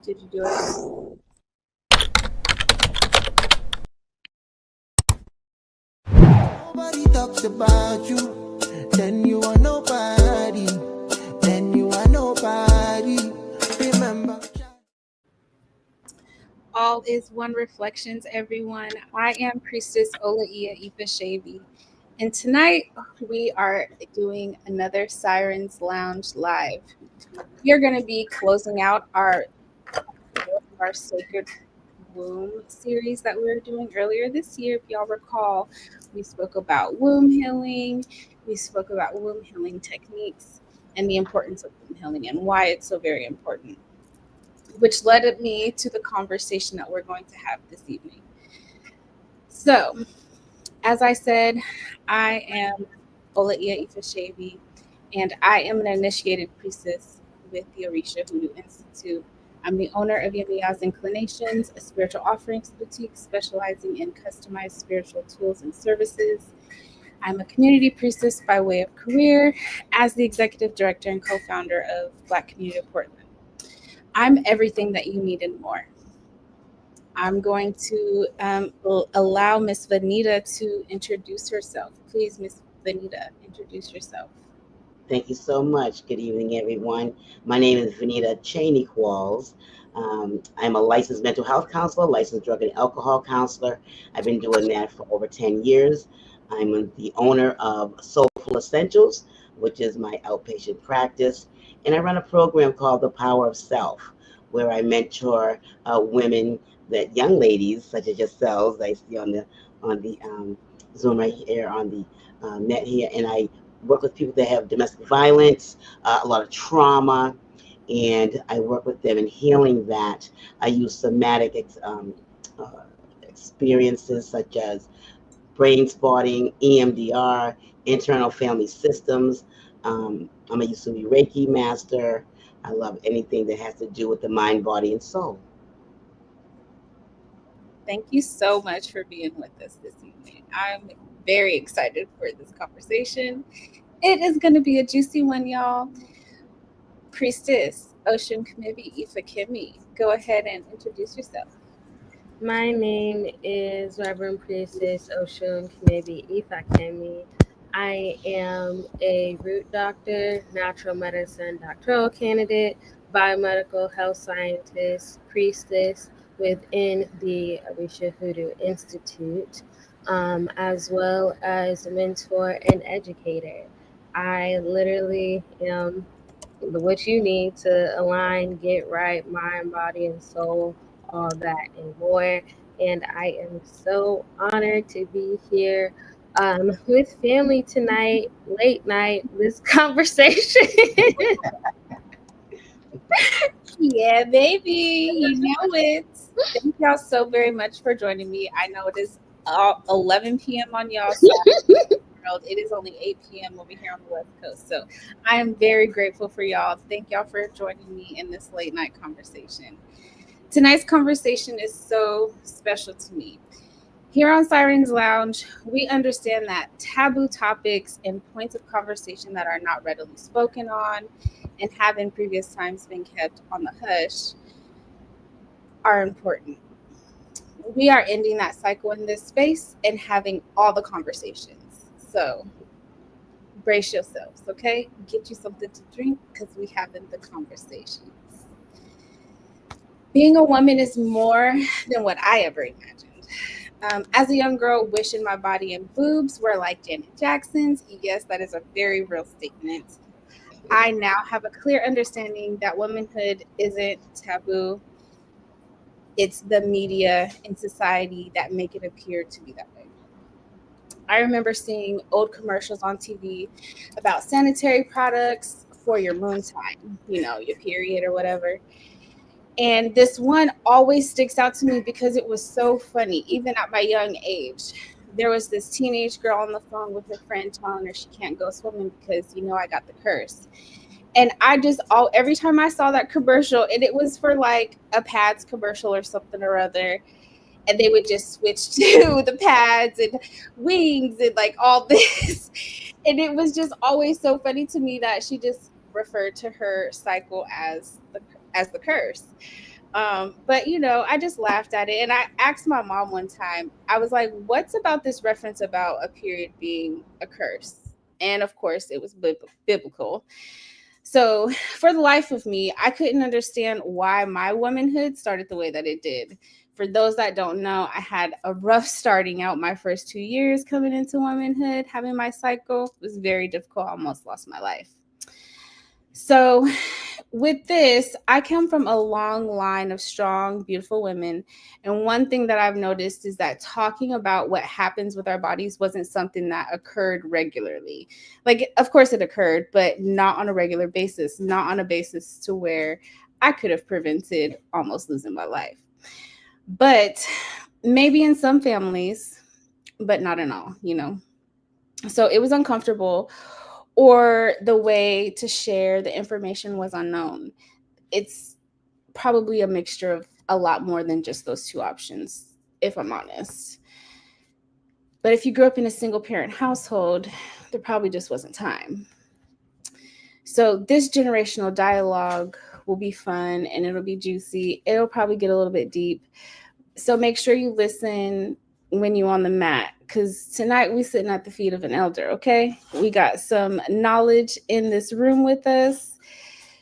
Did you do it? Nobody talks about you, then you are nobody. Then you are nobody. Remember. All is One Reflections, everyone. I am Priestess Ifakemi, and tonight we are doing another Sirens Lounge live. We are going to be closing out our Sacred Womb series that we were doing earlier this year. If y'all recall, we spoke about womb healing, we spoke about womb healing techniques, and the importance of womb healing and why it's so very important, which led me to the conversation that we're going to have this evening. So, as I said, I am Olaia Ifashevi, and I am an initiated priestess with the Orisha Hoodoo Institute. I'm the owner of Yemiya's Inclinations, a spiritual offerings boutique specializing in customized spiritual tools and services. I'm a community priestess by way of career as the executive director and co-founder of Black Community of Portland. I'm everything that you need and more. I'm going to allow Miss Venita to introduce herself. Please, Miss Venita, introduce yourself. Thank you so much. Good evening, everyone. My name is Venita Cheney Qualls. I'm a licensed mental health counselor, licensed drug and alcohol counselor. I've been doing that for over 10 years. I'm the owner of Soulful Essentials, which is my outpatient practice. And I run a program called The Power of Self, where I mentor women, that young ladies such as yourselves, I see on the Zoom right here on the net here, and I work with people that have domestic violence, a lot of trauma, and I work with them in healing that. I use somatic experiences such as brain spotting, EMDR, internal family systems. I'm a Usui Reiki master. I love anything that has to do with the mind, body, and soul. Thank you so much for being with us this evening. I'm very excited for this conversation. It is going to be a juicy one, y'all. Priestess, Osun Kemibi, Ifakemi, go ahead and introduce yourself. My name is Reverend Priestess Osun Kemibi Ifakemi. I am a root doctor, natural medicine doctoral candidate, biomedical health scientist, priestess within the Orisha Hoodoo Institute, as well as a mentor and educator. I literally am what you need to align, get right, mind, body, and soul, all that and more. And I am so honored to be here with family tonight, late night, this conversation. Yeah, baby, you know it. Thank y'all so very much for joining me. I know it is 11 p.m. on y'all side of the world. It is only 8 p.m. over here on the West Coast. So I am very grateful for y'all. Thank y'all for joining me in this late night conversation. Tonight's conversation is so special to me. Here on Sirens Lounge, we understand that taboo topics and points of conversation that are not readily spoken on and have in previous times been kept on the hush are important. We are ending that cycle in this space and having all the conversations. So brace yourselves, okay? Get you something to drink because we having the conversations. Being a woman is more than what I ever imagined. As a young girl, wishing my body and boobs were like Janet Jackson's. Yes, that is a very real statement. I now have a clear understanding that womanhood isn't taboo. It's the media and society that make it appear to be that way. I remember seeing old commercials on TV about sanitary products for your moon time, your period or whatever. And this one always sticks out to me because it was so funny, even at my young age. There was this teenage girl on the phone with her friend telling her she can't go swimming because, I got the curse. And I just, every time I saw that commercial, and it was for like a pads commercial or something or other, and they would just switch to the pads and wings and like all this. And it was just always so funny to me that she just referred to her cycle as the curse. But I just laughed at it, and I asked my mom one time. I was like, "What's about this reference about a period being a curse?" And of course, it was biblical. So, for the life of me, I couldn't understand why my womanhood started the way that it did. For those that don't know, I had a rough starting out my first 2 years coming into womanhood. Having my cycle was very difficult. I almost lost my life. So, with this, I come from a long line of strong, beautiful women. And one thing that I've noticed is that talking about what happens with our bodies wasn't something that occurred regularly. Like, of course, it occurred, but not on a regular basis, not on a basis to where I could have prevented almost losing my life. But maybe in some families, but not in all. So it was uncomfortable, or the way to share the information was unknown. It's probably a mixture of a lot more than just those two options, if I'm honest. But if you grew up in a single parent household, there probably just wasn't time. So this generational dialogue will be fun and it'll be juicy. It'll probably get a little bit deep. So make sure you listen when you're on the mat, because tonight we sitting at the feet of an elder, okay? We got some knowledge in this room with us.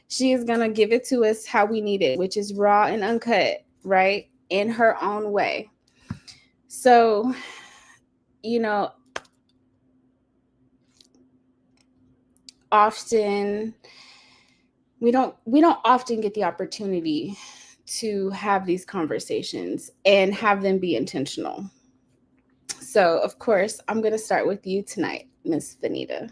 She is going to give it to us how we need it, which is raw and uncut, right? In her own way. So, you know, often we don't often get the opportunity to have these conversations and have them be intentional. So, of course, I'm going to start with you tonight, Miss Venita.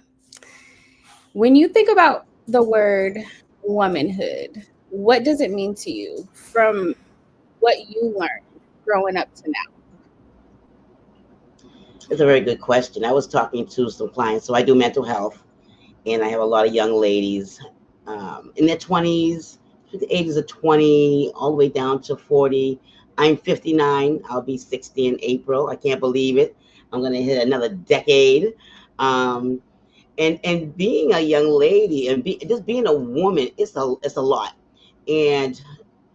When you think about the word womanhood, what does it mean to you from what you learned growing up to now? It's a very good question. I was talking to some clients, so I do mental health, and I have a lot of young ladies in their 20s, the ages of 20, all the way down to 40. I'm 59. I'll be 60 in April. I can't believe it. I'm going to hit another decade. Um, and being a young lady and just being a woman, it's a lot. And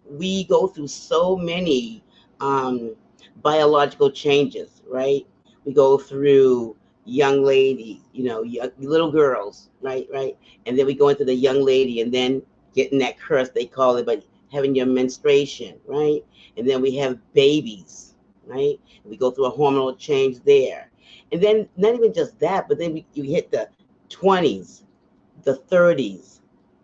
we go through so many um, biological changes, right? We go through young ladies, little girls, right, and then we go into the young lady, and then getting that curse they call it, but having your menstruation, right, and then we have babies, right? We go through a hormonal change there, and then not even just that, but then you hit the 20s, the 30s,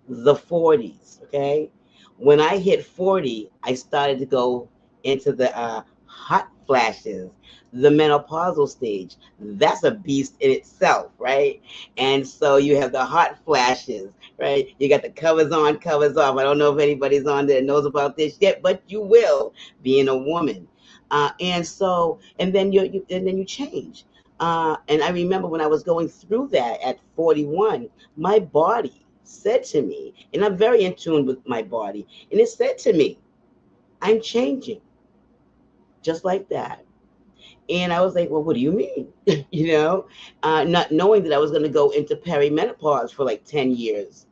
the 40s, okay? When I hit 40, I started to go into the hot flashes, the menopausal stage. That's a beast in itself, right? And so you have the hot flashes, right? You got the covers on, covers off. I don't know if anybody's on there that knows about this yet, but you will, being a woman. And then you change. And I remember when I was going through that at 41, my body said to me, and I'm very in tune with my body, and it said to me, I'm changing, just like that. And I was like, well, what do you mean? Not knowing that I was going to go into perimenopause for like 10 years.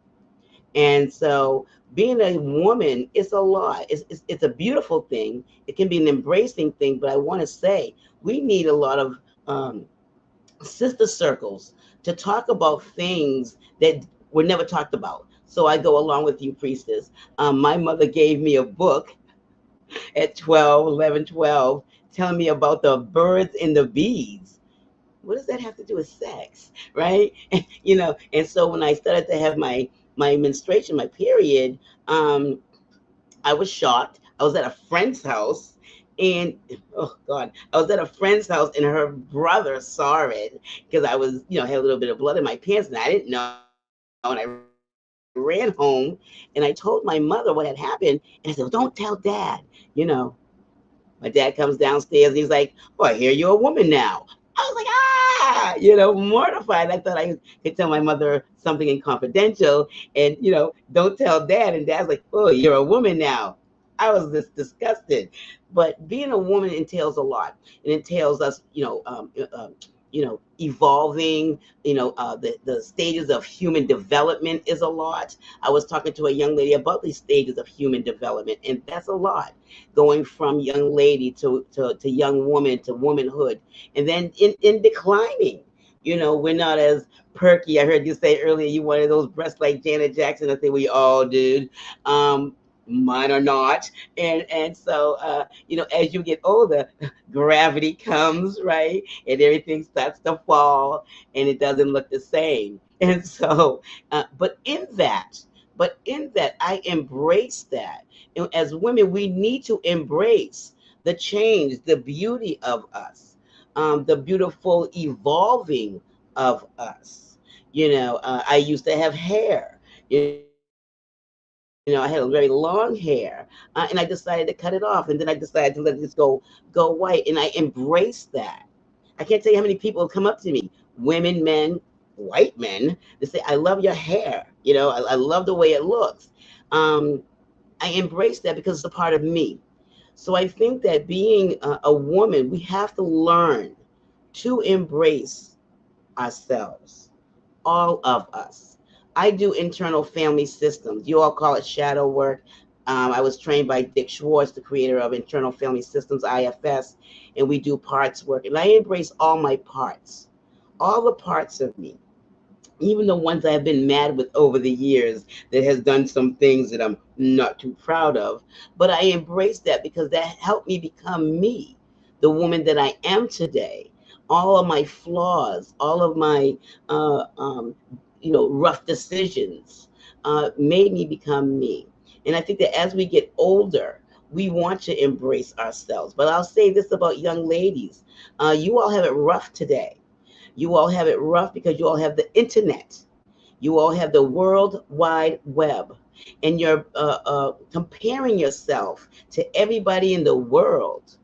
And so being a woman is a lot. It's a beautiful thing. It can be an embracing thing, but I want to say we need a lot of sister circles to talk about things that were never talked about. So I go along with you, Priestess. My mother gave me a book at 12, 11, 12, telling me about the birds and the bees. What does that have to do with sex, right? And so when I started to have my menstruation, my period, I was shocked. I was at a friend's house, and oh God, I was at a friend's house, and her brother saw it because I was, had a little bit of blood in my pants, and I didn't know. And I ran home, and I told my mother what had happened, and I said, well, don't tell Dad. You know, my dad comes downstairs, and he's like, "Oh, I hear you're a woman now." I was like, mortified. I thought I could tell my mother something in confidential, and don't tell Dad. And Dad's like, "Oh, you're a woman now." I was just disgusted. But being a woman entails a lot. It entails us, evolving, the stages of human development is a lot. I was talking to a young lady about these stages of human development, and that's a lot, going from young lady to young woman to womanhood, and then in declining. We're not as perky. I heard you say earlier you wanted those breasts like Janet Jackson. I say we all did. Mine are not. And so as you get older, gravity comes, right? And everything starts to fall, and it doesn't look the same. And so but in that I embrace that. And as women, we need to embrace the change, the beauty of us, the beautiful evolving of us. I used to have hair. I had a very long hair, and I decided to cut it off, and then I decided to let it just go white, and I embrace that. I can't tell you how many people have come up to me, women, men, white men, to say, "I love your hair. I love the way it looks." Um, I embrace that because it's a part of me. So I think that being a woman, we have to learn to embrace ourselves, all of us. I do internal family systems. You all call it shadow work. I was trained by Dick Schwartz, the creator of Internal Family Systems, IFS, and we do parts work. And I embrace all my parts, all the parts of me, even the ones I've been mad with over the years that has done some things that I'm not too proud of. But I embrace that because that helped me become me, the woman that I am today. All of my flaws, all of my rough decisions made me become me. And I think that as we get older, we want to embrace ourselves. But I'll say this about young ladies: you all have it rough today. You all have it rough because you all have the internet. You all have the World Wide Web. And you're comparing yourself to everybody in the world.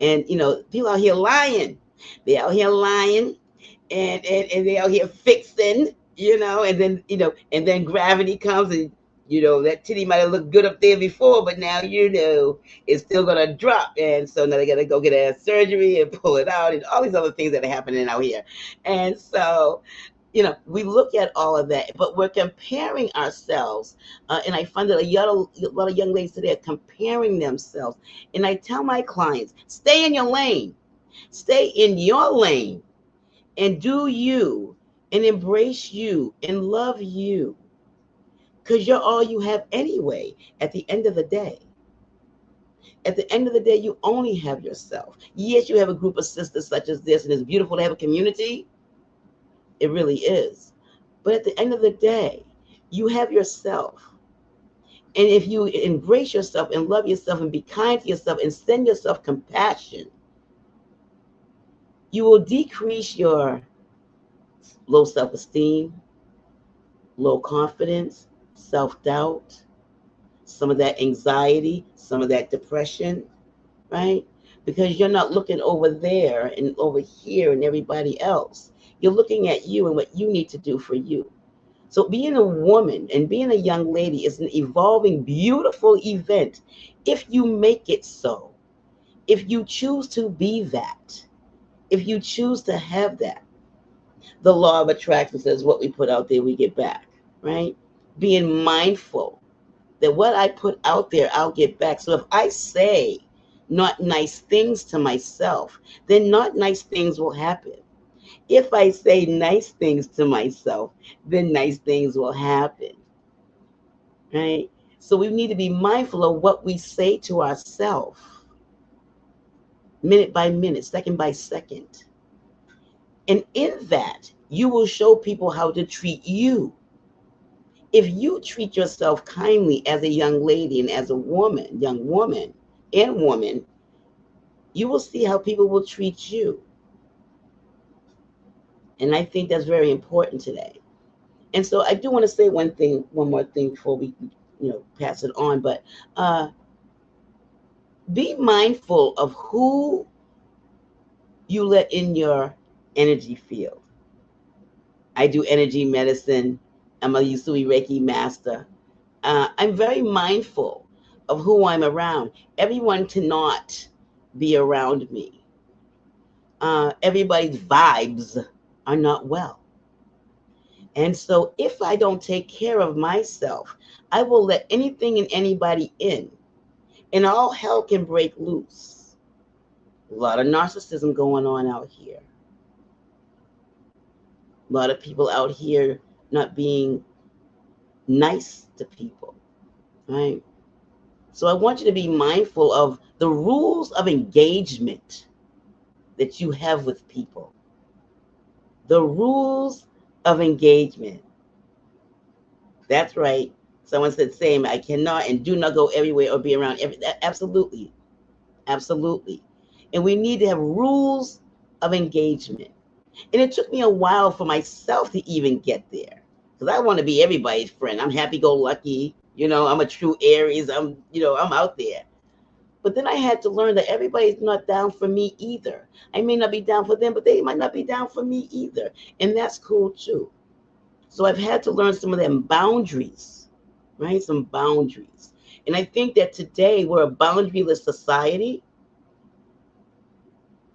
And, people out here lying. They out here lying, and they out here fixing, and then gravity comes, and that titty might have looked good up there before, but now it's still gonna drop, and so now they gotta go get a surgery and pull it out, and all these other things that are happening out here. And so we look at all of that, but we're comparing ourselves, and I find that a lot of young ladies today are comparing themselves. And I tell my clients, stay in your lane, stay in your lane, and do you, and embrace you, and love you, because you're all you have anyway. At the end of the day, you only have yourself. Yes, you have a group of sisters such as this, and it's beautiful to have a community. It really is. But at the end of the day, you have yourself. And if you embrace yourself and love yourself and be kind to yourself and send yourself compassion, you will decrease your low self-esteem, low confidence, self-doubt, some of that anxiety, some of that depression, right? Because you're not looking over there and over here and everybody else. You're looking at you and what you need to do for you. So being a woman and being a young lady is an evolving, beautiful event if you make it so. If you choose to be that, if you choose to have that. The law of attraction says what we put out there, we get back, right? Being mindful that what I put out there, I'll get back. So if I say not nice things to myself, then not nice things will happen. If I say nice things to myself, then nice things will happen, right? So we need to be mindful of what we say to ourselves, minute by minute, second by second. And in that, you will show people how to treat you. If you treat yourself kindly as a young lady and as a woman, young woman and woman, you will see how people will treat you. And I think that's very important today. And so I do want to say one more thing before we, pass it on. But be mindful of who you let in your energy field. I do energy medicine. I'm a Usui Reiki master. I'm very mindful of who I'm around. Everyone cannot be around me. everybody's vibes are not well. And so if I don't take care of myself, I will let anything and anybody in, and all hell can break loose. A lot of narcissism going on out here. A lot of people out here not being nice to people, right? So I want you to be mindful of the rules of engagement that you have with people. The rules of engagement. That's right. Someone said, same, I cannot and do not go everywhere or be around absolutely. Absolutely. And we need to have rules of engagement. And it took me a while for myself to even get there. Because I want to be everybody's friend. I'm happy go lucky. I'm a true Aries. I'm out there. But then I had to learn that everybody's not down for me either. I may not be down for them, but they might not be down for me either. And that's cool too. So I've had to learn some of them boundaries, right? Some boundaries. And I think that today we're a boundaryless society.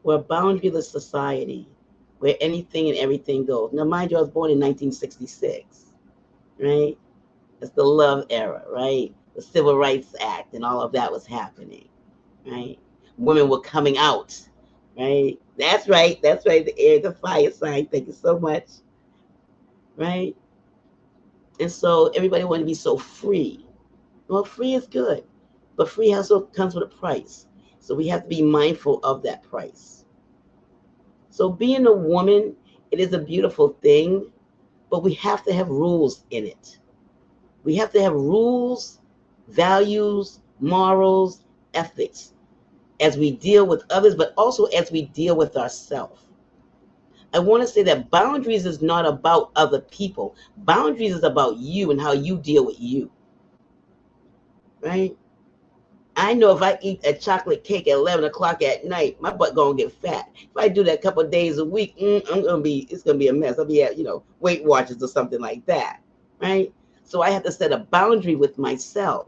We're a boundaryless society where anything and everything goes. Now, mind you, I was born in 1966, right? It's the love era, right? The Civil Rights Act and all of that was happening, right? Women were coming out, right? That's right. That's right. The air, the fire sign. Thank you so much, right? And so everybody wanted to be so free. Well, free is good, but free also comes with a price. So we have to be mindful of that price. So being a woman, it is a beautiful thing, but we have to have rules in it. We have to have rules, values, morals, ethics as we deal with others, but also as we deal with ourselves. I want to say that boundaries is not about other people. Boundaries is about you and how you deal with you, right? I know if I eat a chocolate cake at 11 o'clock at night, my butt gonna get fat. If I do that a couple of days a week, it's gonna be a mess. I'll be at, Weight Watchers or something like that, right? So I have to set a boundary with myself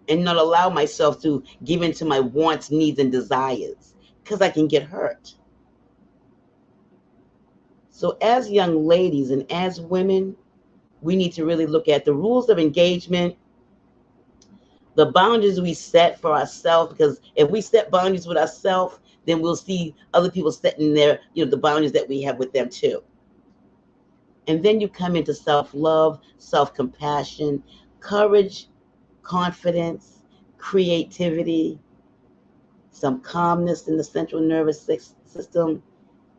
and not allow myself to give into my wants, needs, and desires because I can get hurt. So as young ladies and as women, we need to really look at the rules of engagement, the boundaries we set for ourselves, because if we set boundaries with ourselves, then we'll see other people setting the boundaries that we have with them too. And then you come into self-love, self-compassion, courage, confidence, creativity, some calmness in the central nervous system,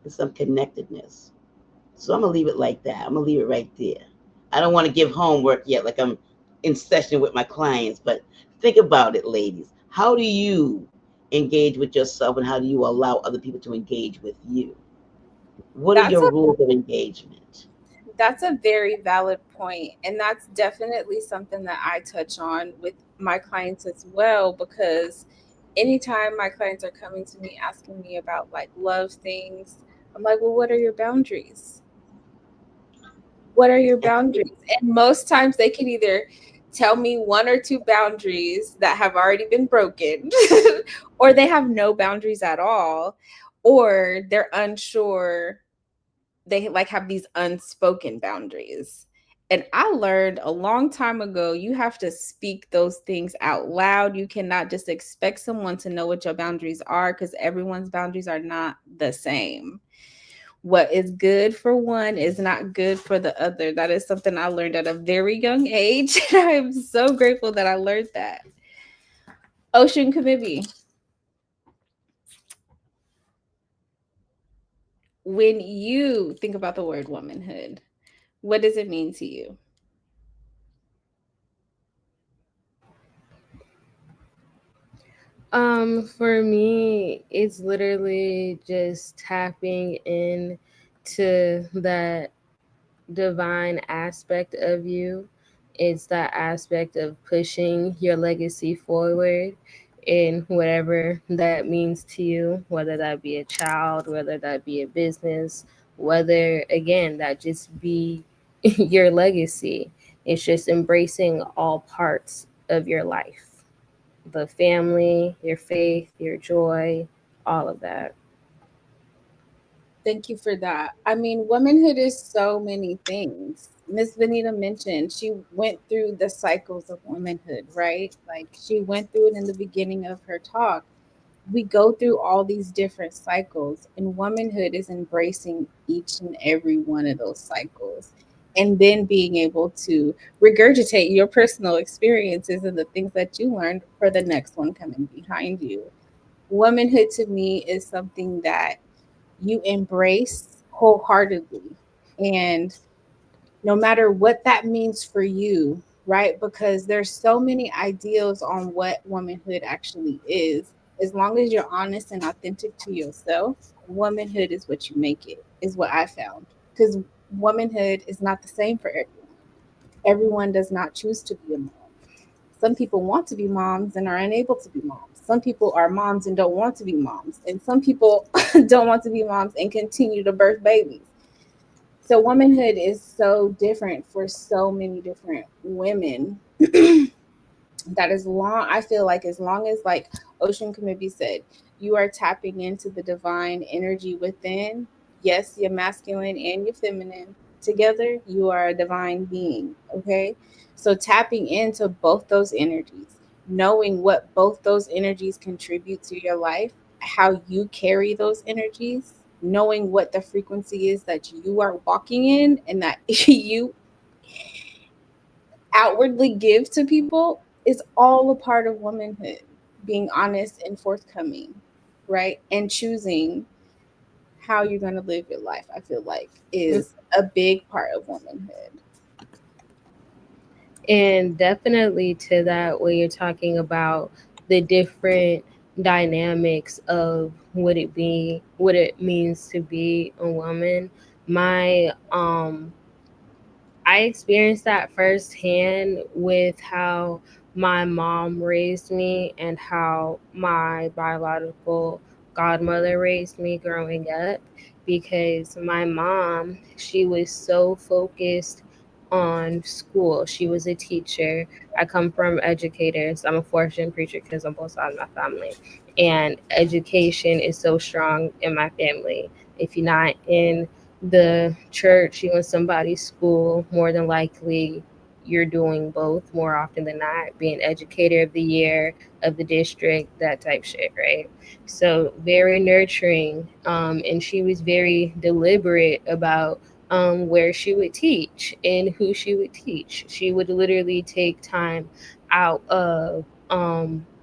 and some connectedness. So I'm going to leave it like that. I'm going to leave it right there. I don't want to give homework yet, like I'm in session with my clients, but think about it, ladies. How do you engage with yourself and how do you allow other people to engage with you? What are That's your a rules of engagement? that's a very valid point, and that's definitely something that I touch on with my clients as well, because anytime my clients are coming to me asking me about like love things, I'm like, well, what are your boundaries? What are your boundaries? And most times they can either tell me one or two boundaries that have already been broken, or they have no boundaries at all, or they're unsure. They like have these unspoken boundaries. And I learned a long time ago, you have to speak those things out loud. You cannot just expect someone to know what your boundaries are, because everyone's boundaries are not the same. What is good for one is not good for the other. That is something I learned at a very young age. And I am so grateful that I learned that. Osun Kemibi, when you think about the word womanhood, what does it mean to you? For me, it's literally just tapping in to that divine aspect of you. It's that aspect of pushing your legacy forward in whatever that means to you, whether that be a child, whether that be a business, whether again that just be your legacy. It's just embracing all parts of your life. the family, your faith, your joy, all of that. Thank you for that. I mean, womanhood is so many things. Miss Venita mentioned she went through the cycles of womanhood, right? Like she went through it in the beginning of her talk. We go through all these different cycles, and womanhood is embracing each and every one of those cycles and then being able to regurgitate your personal experiences and the things that you learned for the next one coming behind you. Womanhood to me is something that you embrace wholeheartedly. And no matter what that means for you, right? Because there's so many ideals on what womanhood actually is. As long as you're honest and authentic to yourself, womanhood is what you make it, is what I found. Because womanhood is not the same for everyone. Everyone does not choose to be a mom. Some people want to be moms and are unable to be moms. Some people are moms and don't want to be moms. And some people don't want to be moms and continue to birth babies. So womanhood is so different for so many different women. That as long, I feel like as long as, like Ocean Kemibi said, you are tapping into the divine energy within, yes, your masculine and your feminine together, you are a divine being. Okay, so tapping into both those energies, knowing what both those energies contribute to your life, how you carry those energies, knowing what the frequency is that you are walking in and that you outwardly give to people is all a part of womanhood. Being honest and forthcoming, right? And choosing how you're going to live your life, I feel like, is a big part of womanhood. And definitely to that, where you're talking about the different dynamics of what it means to be a woman. My I experienced that firsthand with how my mom raised me and how my biological godmother raised me growing up, because my mom, she was so focused on school. She was a teacher. I come from educators. I'm a fortune preacher because on both sides of my family. And education is so strong in my family. If you're not in the church, you in somebody's school, more than likely you're doing both more often than not, being educator of the year of the district, that type shit, right? So very nurturing. And she was very deliberate about where she would teach and who she would teach. She would literally take time out of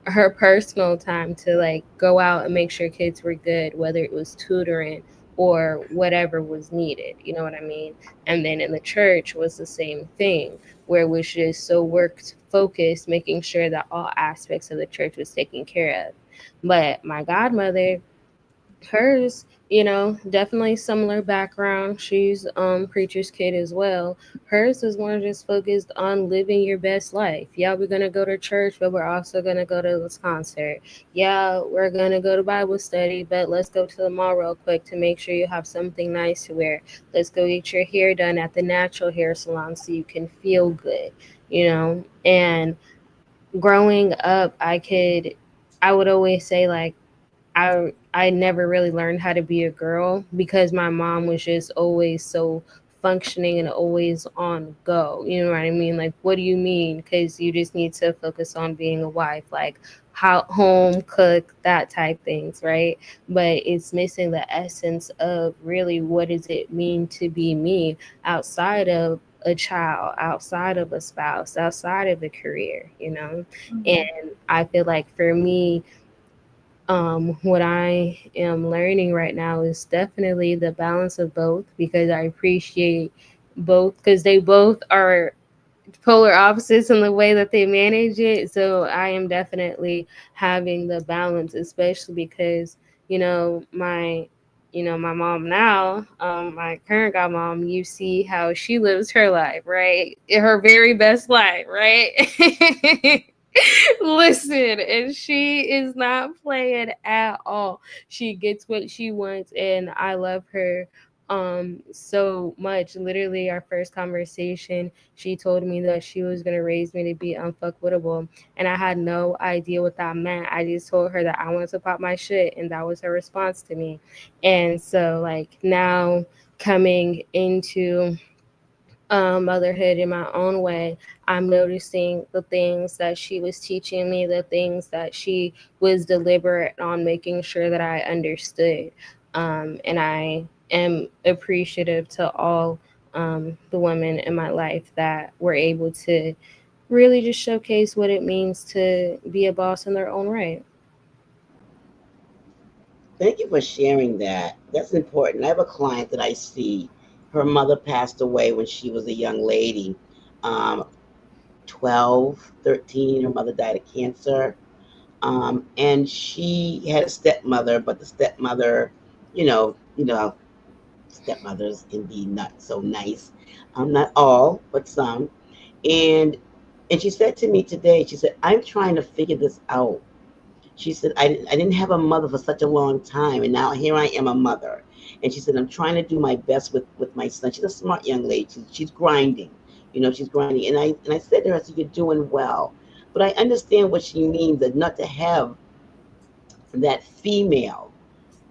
her personal time to like go out and make sure kids were good, whether it was tutoring or whatever was needed. You know what I mean? And then in the church was the same thing, where it was just so worked focused, making sure that all aspects of the church was taken care of. But my godmother, hers, definitely similar background. She's preacher's kid as well. Hers is more just focused on living your best life. Yeah, we're gonna go to church, but we're also gonna go to this concert. Yeah, we're gonna go to Bible study, but let's go to the mall real quick to make sure you have something nice to wear. Let's go get your hair done at the natural hair salon so you can feel good. And growing up, I would always say like I never really learned how to be a girl because my mom was just always so functioning and always on go. You know what I mean? Like, what do you mean? Because you just need to focus on being a wife, like how home cook, that type things, right? But it's missing the essence of really what does it mean to be me outside of a child, outside of a spouse, outside of a career. Mhm. And I feel like for me, what I am learning right now is definitely the balance of both, because I appreciate both because they both are polar opposites in the way that they manage it. So I am definitely having the balance, especially because, my mom now, my current godmom, you see how she lives her life, right? Her very best life, right? Listen, and she is not playing at all. She gets what she wants, and I love her so much. Literally, our first conversation, she told me that she was gonna raise me to be unfuckwittable, and I had no idea what that meant. I just told her that I wanted to pop my shit, and that was her response to me. And so, like, now coming into motherhood in my own way, I'm noticing the things that she was teaching me, the things that she was deliberate on making sure that I understood. And I am appreciative to all the women in my life that were able to really just showcase what it means to be a boss in their own right. Thank you for sharing that. That's important. I have a client that I see. Her mother passed away when she was a young lady, um, 12, 13. Her mother died of cancer. And she had a stepmother, but the stepmother, how stepmothers can be not so nice. Not all, but some. And and she said to me today, she said, I'm trying to figure this out. She said, I didn't have a mother for such a long time, and now here I am a mother. And she said, I'm trying to do my best with my son. She's a smart young lady. She's grinding. She's grinding. And I said to her, I said, you're doing well. But I understand what she means, that not to have that female,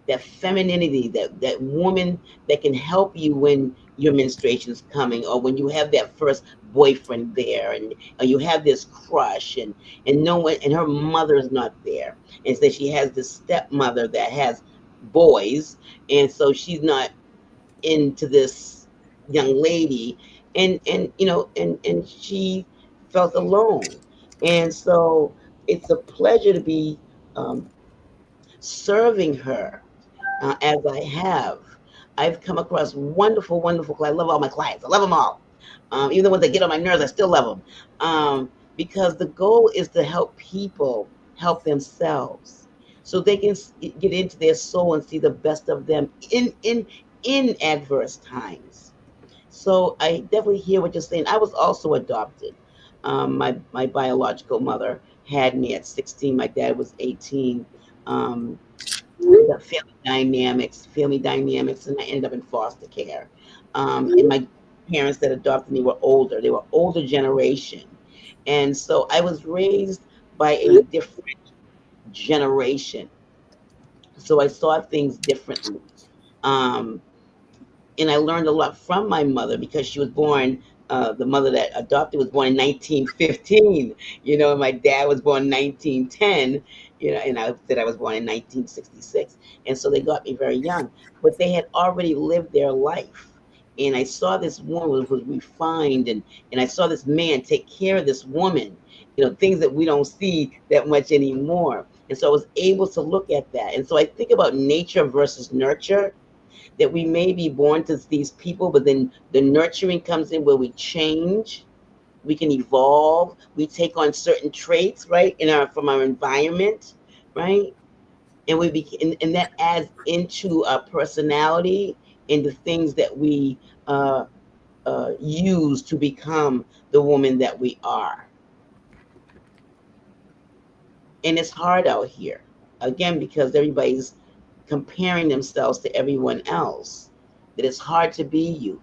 that femininity, that woman that can help you when your menstruation is coming, or when you have that first boyfriend there, and or you have this crush, and no one, and her mother is not there, and so she has this stepmother that has boys, and so she's not into this young lady, and she felt alone, and so it's a pleasure to be um, serving her as I have. I've come across wonderful, wonderful clients. I love all my clients. I love them all. Even the ones that get on my nerves, I still love them. Because the goal is to help people help themselves, so they can get into their soul and see the best of them in adverse times. So I definitely hear what you're saying. I was also adopted. My biological mother had me at 16. My dad was 18. Um, the family dynamics, and I ended up in foster care. And my parents that adopted me were older. They were older generation, and so I was raised by a different generation. So I saw things differently. Um, and I learned a lot from my mother because she was born. The mother that adopted was born in 1915, and my dad was born in 1910, and I said I was born in 1966. And so they got me very young, but they had already lived their life. And I saw this woman who was refined, and I saw this man take care of this woman, things that we don't see that much anymore. And so I was able to look at that. And so I think about nature versus nurture, that we may be born to these people, but then the nurturing comes in where we change, we can evolve, we take on certain traits, right, from our environment, right, and that adds into our personality and the things that we uh, use to become the woman that we are. And it's hard out here, again, because everybody's comparing themselves to everyone else, that it's hard to be you.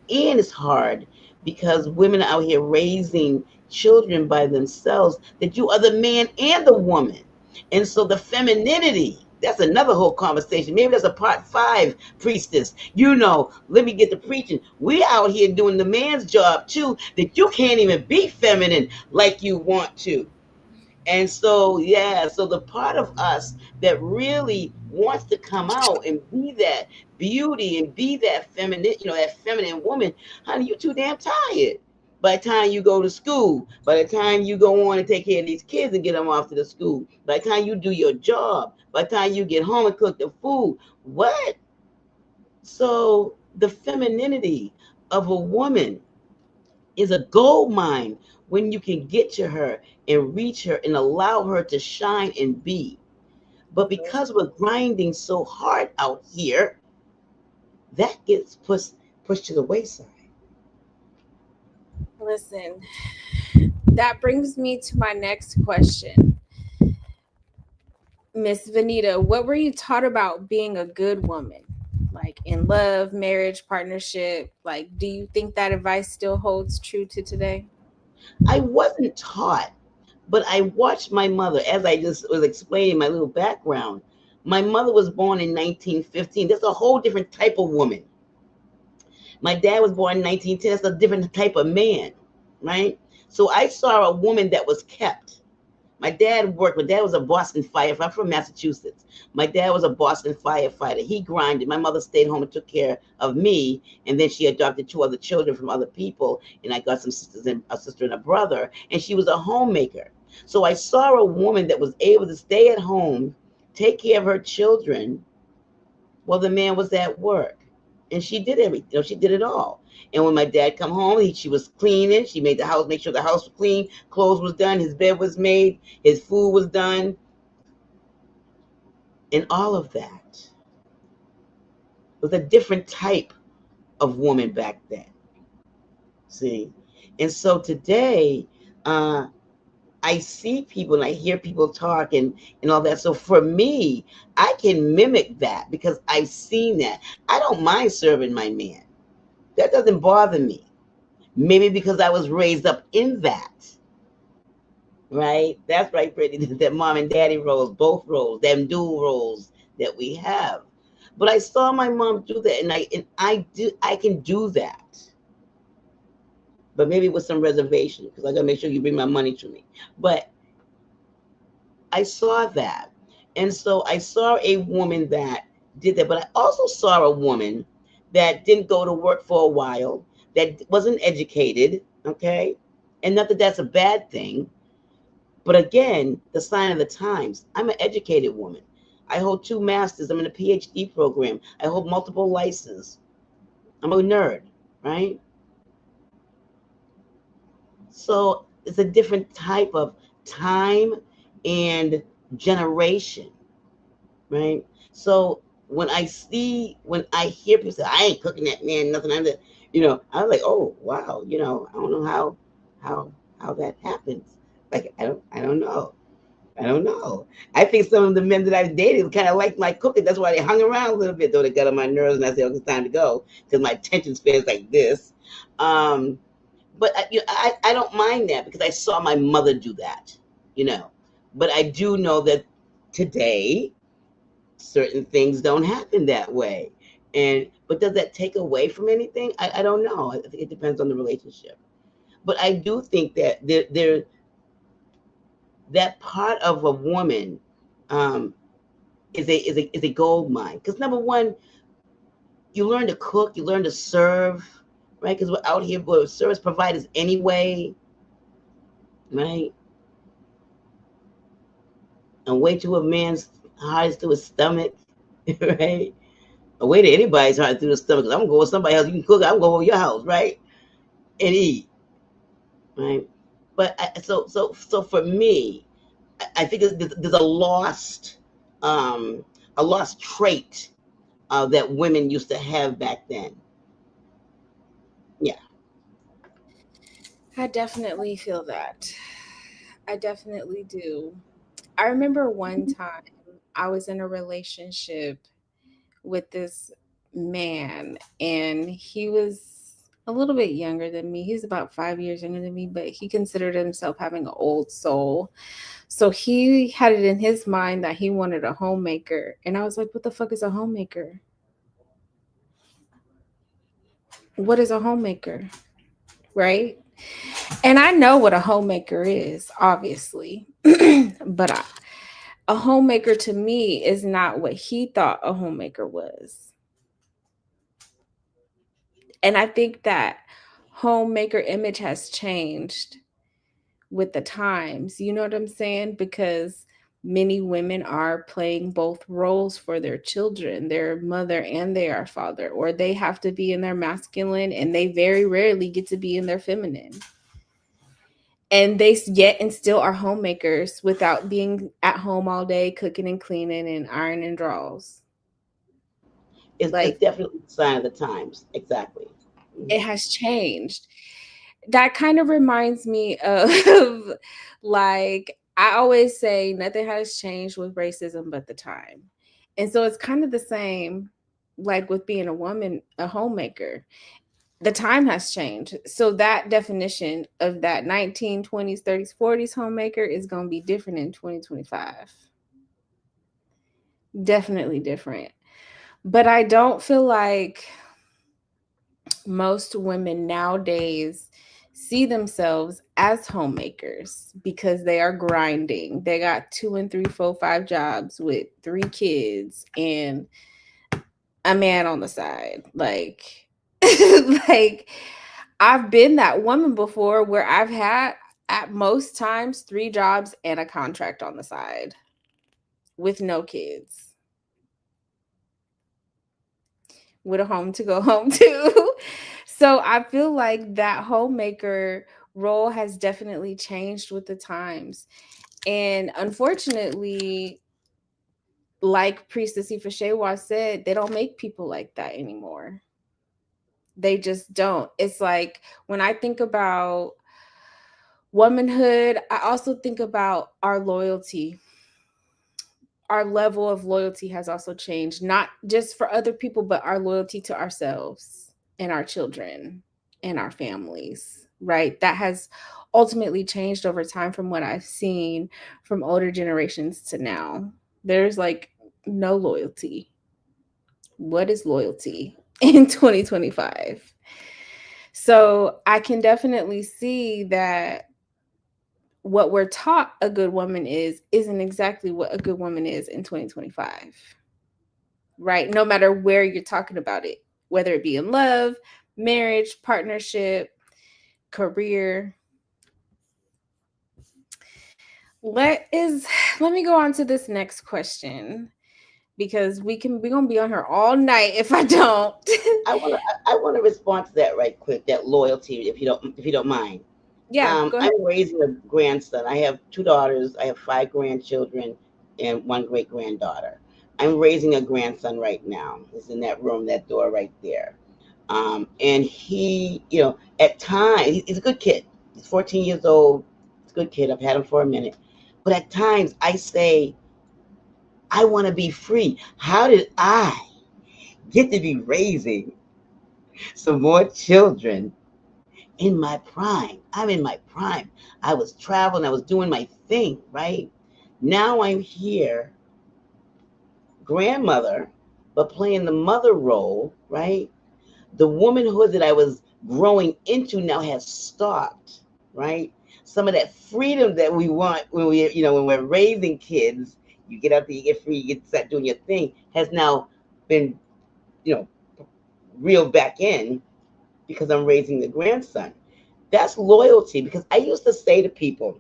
And it's hard because women are out here raising children by themselves, that you are the man and the woman. And so the femininity, that's another whole conversation. Maybe that's a part 5, priestess. Let me get to preaching. We out here doing the man's job too, that you can't even be feminine like you want to. And so, yeah, so the part of us that really wants to come out and be that beauty and be that feminine, that feminine woman, honey, you too damn tired. By the time you go to school, by the time you go on and take care of these kids and get them off to the school, by the time you do your job, by the time you get home and cook the food, what? So the femininity of a woman is a gold mine when you can get to her and reach her and allow her to shine and be. But because we're grinding so hard out here, that gets pushed to the wayside. Listen, that brings me to my next question. Miss Venita, what were you taught about being a good woman? like in love, marriage, partnership? Like, do you think that advice still holds true to today? I wasn't taught, but I watched my mother, as I just was explaining my little background. My mother was born in 1915. That's a whole different type of woman. My dad was born in 1910. That's a different type of man, right? So I saw a woman that was kept. My dad worked. My dad was a Boston firefighter. I'm from Massachusetts. My dad was a Boston firefighter. He grinded. My mother stayed home and took care of me, and then she adopted two other children from other people. And I got some sisters and a sister and a brother. And she was a homemaker. So I saw a woman that was able to stay at home, take care of her children, while the man was at work. And she did everything. She did it all. And when my dad come home, she was cleaning. She made the house, make sure the house was clean, clothes was done, his bed was made, his food was done, and all of that. It was a different type of woman back then. See? And so today, uh, I see people and I hear people talk and all that. So for me, I can mimic that because I've seen that. I don't mind serving my man. That doesn't bother me. Maybe because I was raised up in that, right? That's right, Brittany. That mom and daddy roles, both roles, them dual roles that we have. But I saw my mom do that, and I can do that, but maybe with some reservation because I gotta make sure you bring my money to me. But I saw that, and so I saw a woman that did that. But I also saw a woman that didn't go to work for a while, that wasn't educated, okay, and not that that's a bad thing. But again, the sign of the times. I'm an educated woman. I hold two masters. I'm in a PhD program. I hold multiple licenses. I'm a nerd, right? So it's a different type of time and generation, right? So when I hear people say, I ain't cooking that man nothing, I'm like, oh wow, I don't know how how that happens. Like I don't know. I don't know. I think some of the men that I've dated kind of like my cooking. That's why they hung around a little bit, though they got on my nerves, and I said, "Oh, it's time to go," because my attention span is like this. Um, but I don't mind that because I saw my mother do that, you know. But I do know that today certain things don't happen that way. And but does that take away from anything? I don't know. I think it depends on the relationship. But I do think that that part of a woman um, is a gold mine. Because number one, you learn to cook, you learn to serve, right? Because we're out here, we're service providers anyway, right? And wait to a man's heart is through his stomach, right? A way to anybody's heart through the stomach. 'Cause I'm gonna go with somebody else. You can cook. I'm going to your house, right? And eat, right? But so for me, I think there's um, a lost trait that women used to have back then. Yeah. I definitely feel that. I definitely do. I remember one time I was in a relationship with this man, and he was a little bit younger than me. He's about 5 years younger than me, but he considered himself having an old soul. So he had it in his mind that he wanted a homemaker. And I was like, what the fuck is a homemaker? What is a homemaker? Right? And I know what a homemaker is, obviously. But a homemaker to me is not what he thought a homemaker was. And I think that homemaker image has changed with the times. You know what I'm saying? Because many women are playing both roles for their children, their mother and their father, or they have to be in their masculine and they very rarely get to be in their feminine. And they yet and still are homemakers without being at home all day cooking and cleaning and ironing drawers. It's Like, definitely a sign of the times. Exactly. it has changed. That kind of reminds me of like I always say nothing has changed with racism but the time. And so it's kind of the same like with being a woman, a homemaker. The time has changed. So that definition of that 1920s, 30s, 40s homemaker is going to be different in 2025. Definitely different. But I don't feel like most women nowadays see themselves as homemakers because they are grinding. They got 2 and 3, 4, 5 jobs with 3 kids and a man on the side. Like, like I've been that woman before where I've had at most times 3 jobs and a contract on the side with no kids, with a home to go home to. So I feel like that homemaker role has definitely changed with the times. And unfortunately, like Priestess Ifakemi said, they don't make people like that anymore. They just don't. It's like when I think about womanhood, I also think about our loyalty. Our level of loyalty has also changed, not just for other people, but our loyalty to ourselves and our children and our families, right? That has ultimately changed over time from what I've seen from older generations to now. There's like no loyalty. What is loyalty in 2025? So I can definitely see that what we're taught a good woman is isn't exactly what a good woman is in 2025, right? No matter where you're talking about it, whether it be in love, marriage, partnership, career. Let me go on to this next question because we're gonna be on here all night if I don't. I want to respond to that right quick. That loyalty, if you don't mind. Yeah, go ahead. I'm raising a grandson. I have 2 daughters. I have 5 grandchildren and 1 great granddaughter. I'm raising a grandson right now. He's in that room, that door right there. And he, at times, he's a good kid. He's 14 years old. He's a good kid. I've had him for a minute. But at times I say, I want to be free. How did I get to be raising some more children in my prime? I'm in my prime. I was traveling, I was doing my thing, right? Now I'm here, grandmother, but playing the mother role, right? The womanhood that I was growing into now has stopped, right? Some of that freedom that we want when we're raising kids, you get out there, you get free, you get start doing your thing, has now been, you know, reeled back in because I'm raising the grandson. That's loyalty. Because I used to say to people,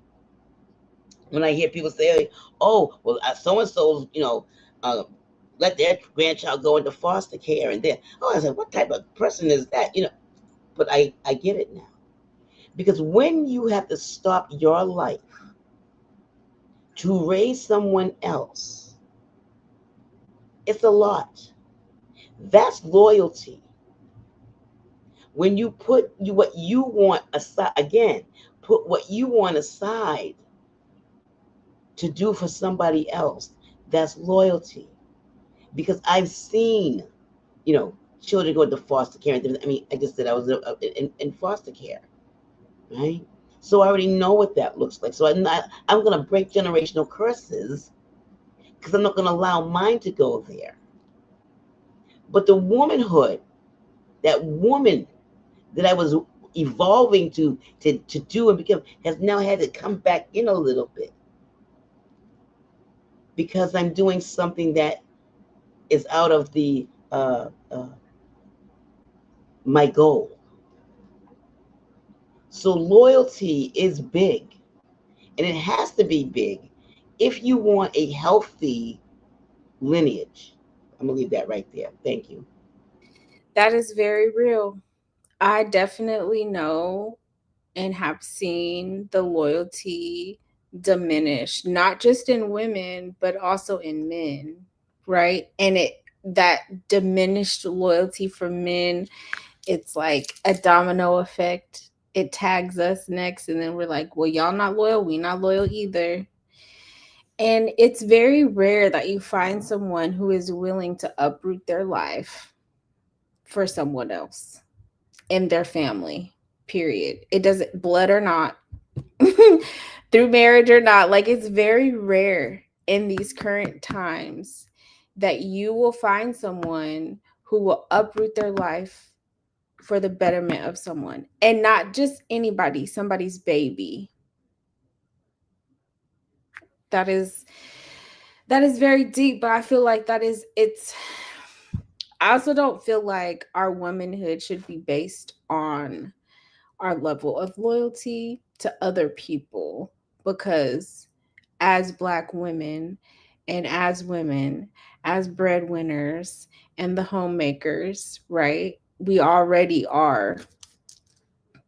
when I hear people say, "Oh, well, so and so's, uh, let their grandchild go into foster care," and then, oh, I said, "What type of person is that?" But I get it now, because when you have to stop your life to raise someone else, it's a lot. That's loyalty. When you put what you want aside, again, put what you want aside to do for somebody else. That's loyalty. Because I've seen, you know, children go into foster care. I mean, I just said I was in foster care, right? So I already know what that looks like. So I'm going to break generational curses because I'm not going to allow mine to go there. But the womanhood, that woman that I was evolving to do and become, has now had to come back in a little bit because I'm doing something that is out of the my goal. So loyalty is big, and it has to be big if you want a healthy lineage. I'm gonna leave that right there. Thank you. That is very real. I definitely know and have seen the loyalty diminish, not just in women, but also in men, right? And that diminished loyalty for men, it's like a domino effect. It tags us next, and then we're like, well, y'all not loyal, we not loyal either. And it's very rare that you find someone who is willing to uproot their life for someone else in their family, period. It doesn't, blood or not, through marriage or not, like it's very rare in these current times that you will find someone who will uproot their life for the betterment of someone, and not just anybody, somebody's baby. That is very deep, but I feel like it's I also don't feel like our womanhood should be based on our level of loyalty to other people, because as Black women and as women, as breadwinners and the homemakers, right? We already are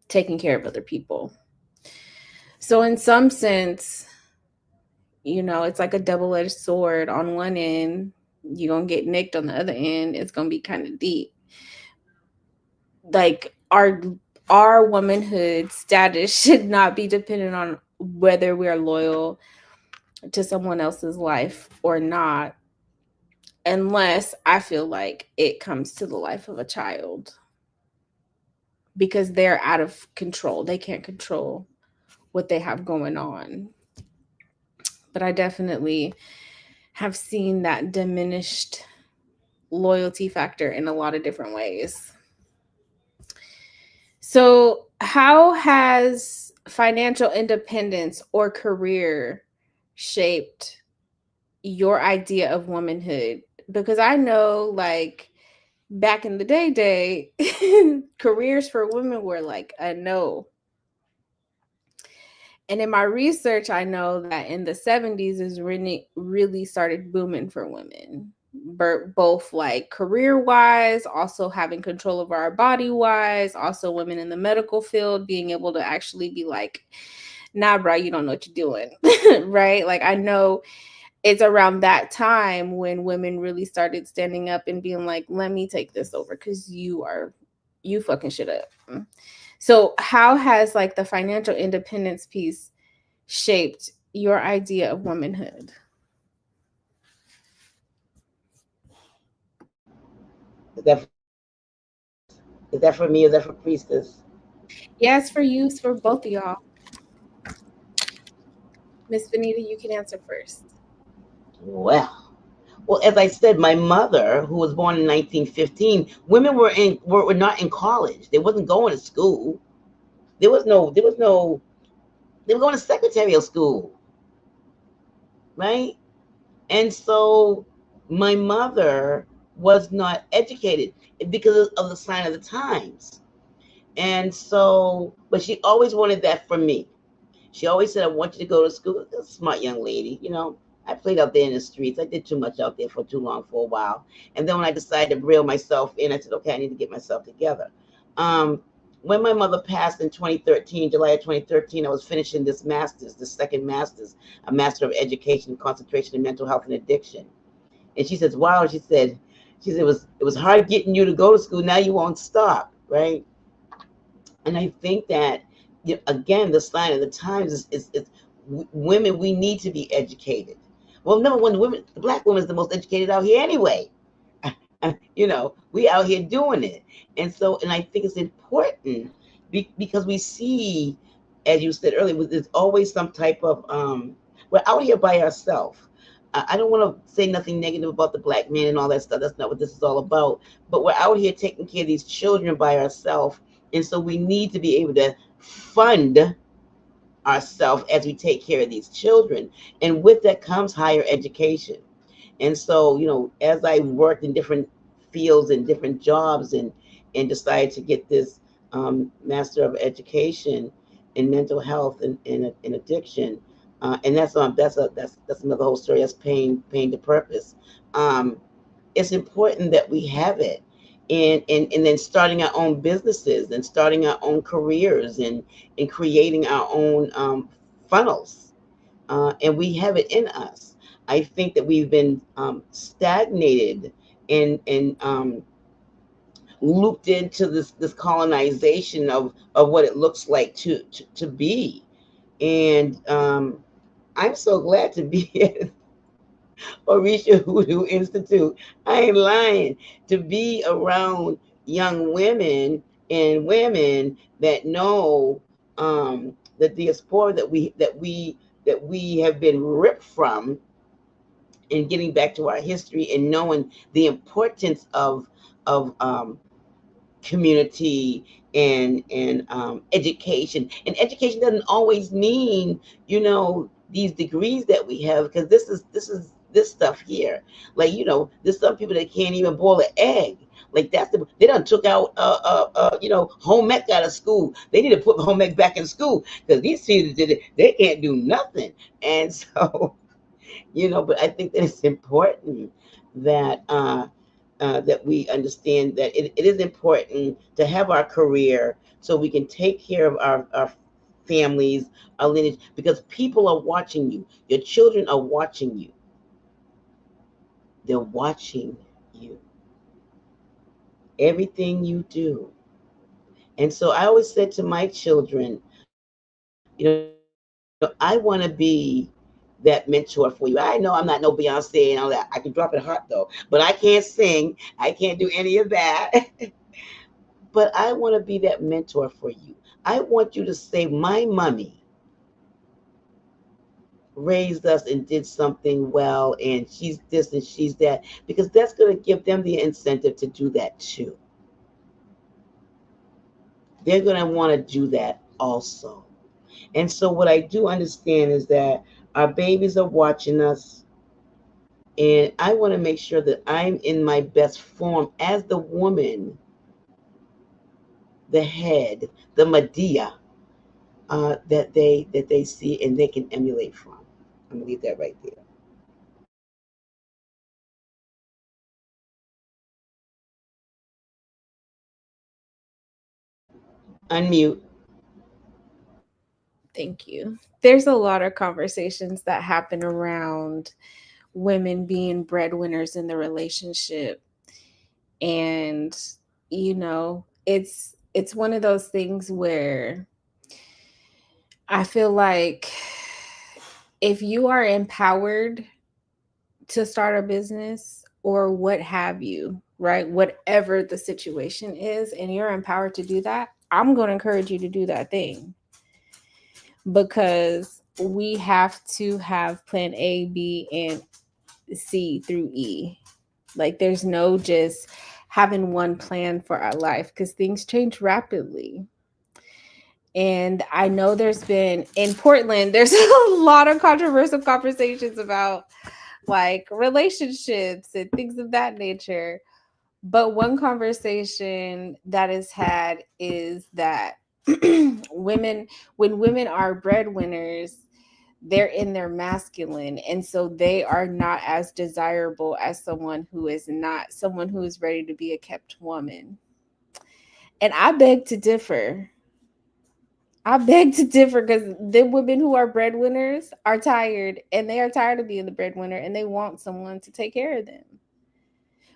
taking care of other people. So, in some sense, it's like a double edged sword. On one end, you're going to get nicked, on the other end, it's going to be kind of deep. Like, our womanhood status should not be dependent on whether we are loyal to someone else's life or not, unless I feel like it comes to the life of a child, because they're out of control. They can't control what they have going on. But I definitely have seen that diminished loyalty factor in a lot of different ways. So, how has financial independence or career shaped your idea of womanhood? Because I know, like, back in the day, careers for women were like a no. And in my research, I know that in the 70s is really started booming for women, both like career wise, also having control of our body wise, also women in the medical field being able to actually be like, nah, bro, you don't know what you're doing. Right? Like, I know it's around that time when women really started standing up and being like, let me take this over because you fucking shit up. So how has like the financial independence piece shaped your idea of womanhood? Is that is that for me? Is that for Priestess? Yes, for you, it's for both of y'all. Miss Venita, you can answer first. Well, as I said, my mother, who was born in 1915, women were not in college. They wasn't going to school. There was no. They were going to secretarial school, right? And so my mother was not educated because of the sign of the times. And so, but she always wanted that for me. She always said, I want you to go to school. A smart young lady, you know. I played out there in the streets. I did too much out there for too long for a while. And then when I decided to reel myself in, I said, okay, I need to get myself together. Um, when my mother passed in 2013, July of 2013, I was finishing this master's, the second master's, a master of education, concentration in mental health and addiction. And she says, wow, she said it was hard getting you to go to school. Now you won't stop, right? And I think that, again, the sign of the times is women. We need to be educated. Well, number one, the Black woman is the most educated out here anyway. We out here doing it, and I think it's important because we see, as you said earlier, there's always some type of we're out here by ourselves. I don't want to say nothing negative about the Black man and all that stuff. That's not what this is all about. But we're out here taking care of these children by ourselves, and so we need to be able to fund ourselves as we take care of these children. And with that comes higher education. And so, as I worked in different fields and different jobs and decided to get this Master of Education in mental health and addiction, and that's another whole story. That's pain to purpose. Um, it's important that we have it. And then starting our own businesses and starting our own careers and creating our own funnels, and we have it in us. I think that we've been stagnated and looped into this colonization of what it looks like to be. And I'm so glad to be at Orisha Hoodoo Institute. I ain't lying. To be around young women and women that know that the diaspora that we have been ripped from, and getting back to our history and knowing the importance of community and education. And education doesn't always mean, these degrees that we have, because this is this stuff here. Like, there's some people that can't even boil an egg. Like, they done took out home ec out of school. They need to put home ec back in school, because these people did it, they can't do nothing. And so but I think that it's important that that we understand that it is important to have our career so we can take care of our families, our lineage, because people are watching you. Your children are watching you. They're watching you. Everything you do. And so I always said to my children, I want to be that mentor for you. I know I'm not no Beyonce and all that. I can drop it hot though, but I can't sing. I can't do any of that. But I want to be that mentor for you. I want you to say, my mommy raised us and did something well, and she's this and she's that, because that's going to give them the incentive to do that too. They're going to want to do that also. And so, what I do understand is that our babies are watching us, and I want to make sure that I'm in my best form as the woman, the head, the Medea, that they see and they can emulate from. I'm gonna leave that right there. Unmute. Thank you. There's a lot of conversations that happen around women being breadwinners in the relationship. And, it's one of those things where I feel like if you are empowered to start a business or what have you, right? Whatever the situation is, and you're empowered to do that, I'm going to encourage you to do that thing, because we have to have plan A, B, and C through E. Like, there's no just having one plan for our life, because things change rapidly. And I know there's been in Portland, there's a lot of controversial conversations about like relationships and things of that nature. But one conversation that is had is that women, when women are breadwinners, they're in their masculine. And so they are not as desirable as someone who is not, someone who is ready to be a kept woman. And I beg to differ. I beg to differ, because the women who are breadwinners are tired, and they are tired of being the breadwinner, and they want someone to take care of them.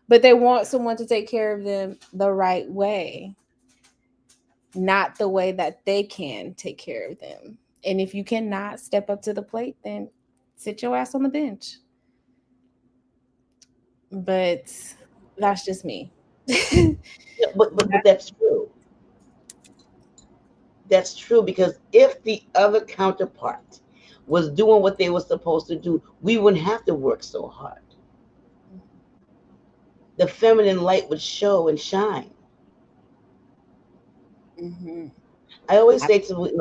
But they want someone to take care of them the right way, not the way that they can take care of them. And if you cannot step up to the plate, then sit your ass on the bench. But that's just me. Yeah, but that's true. That's true, because if the other counterpart was doing what they were supposed to do, we wouldn't have to work so hard. The feminine light would show and shine. Mm-hmm. I always say to when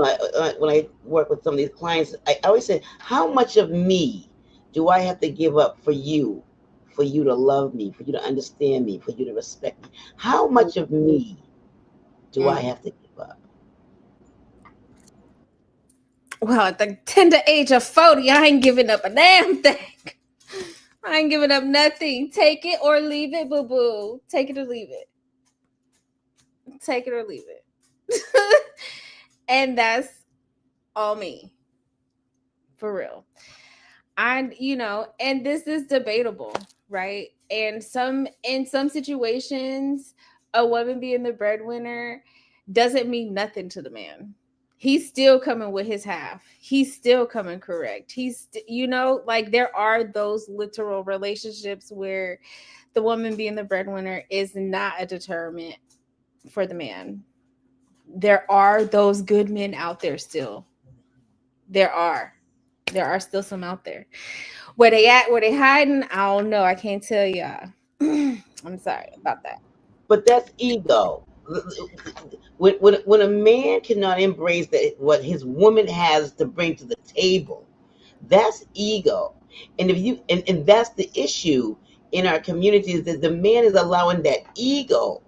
I work with some of these clients, I always say, how much of me do I have to give up for you to love me, for you to understand me, for you to respect me? How much of me do I have to give up? Well, at the tender age of 40, I ain't giving up a damn thing. I ain't giving up nothing. Take it or leave it, boo boo. Take it or leave it. Take it or leave it. And that's all me. For real. And this is debatable, right? And in some situations, a woman being the breadwinner doesn't mean nothing to the man. he's still coming with his half. He's still coming correct. Like there are those literal relationships where the woman being the breadwinner is not a deterrent for the man. There are those good men out there still. There are. There are still some out there. Where they at, where they hiding, I don't know. I can't tell y'all. I'm sorry about that. But that's ego. When a man cannot embrace that what his woman has to bring to the table, that's ego. And if you and that's the issue in our communities, that the man is allowing that ego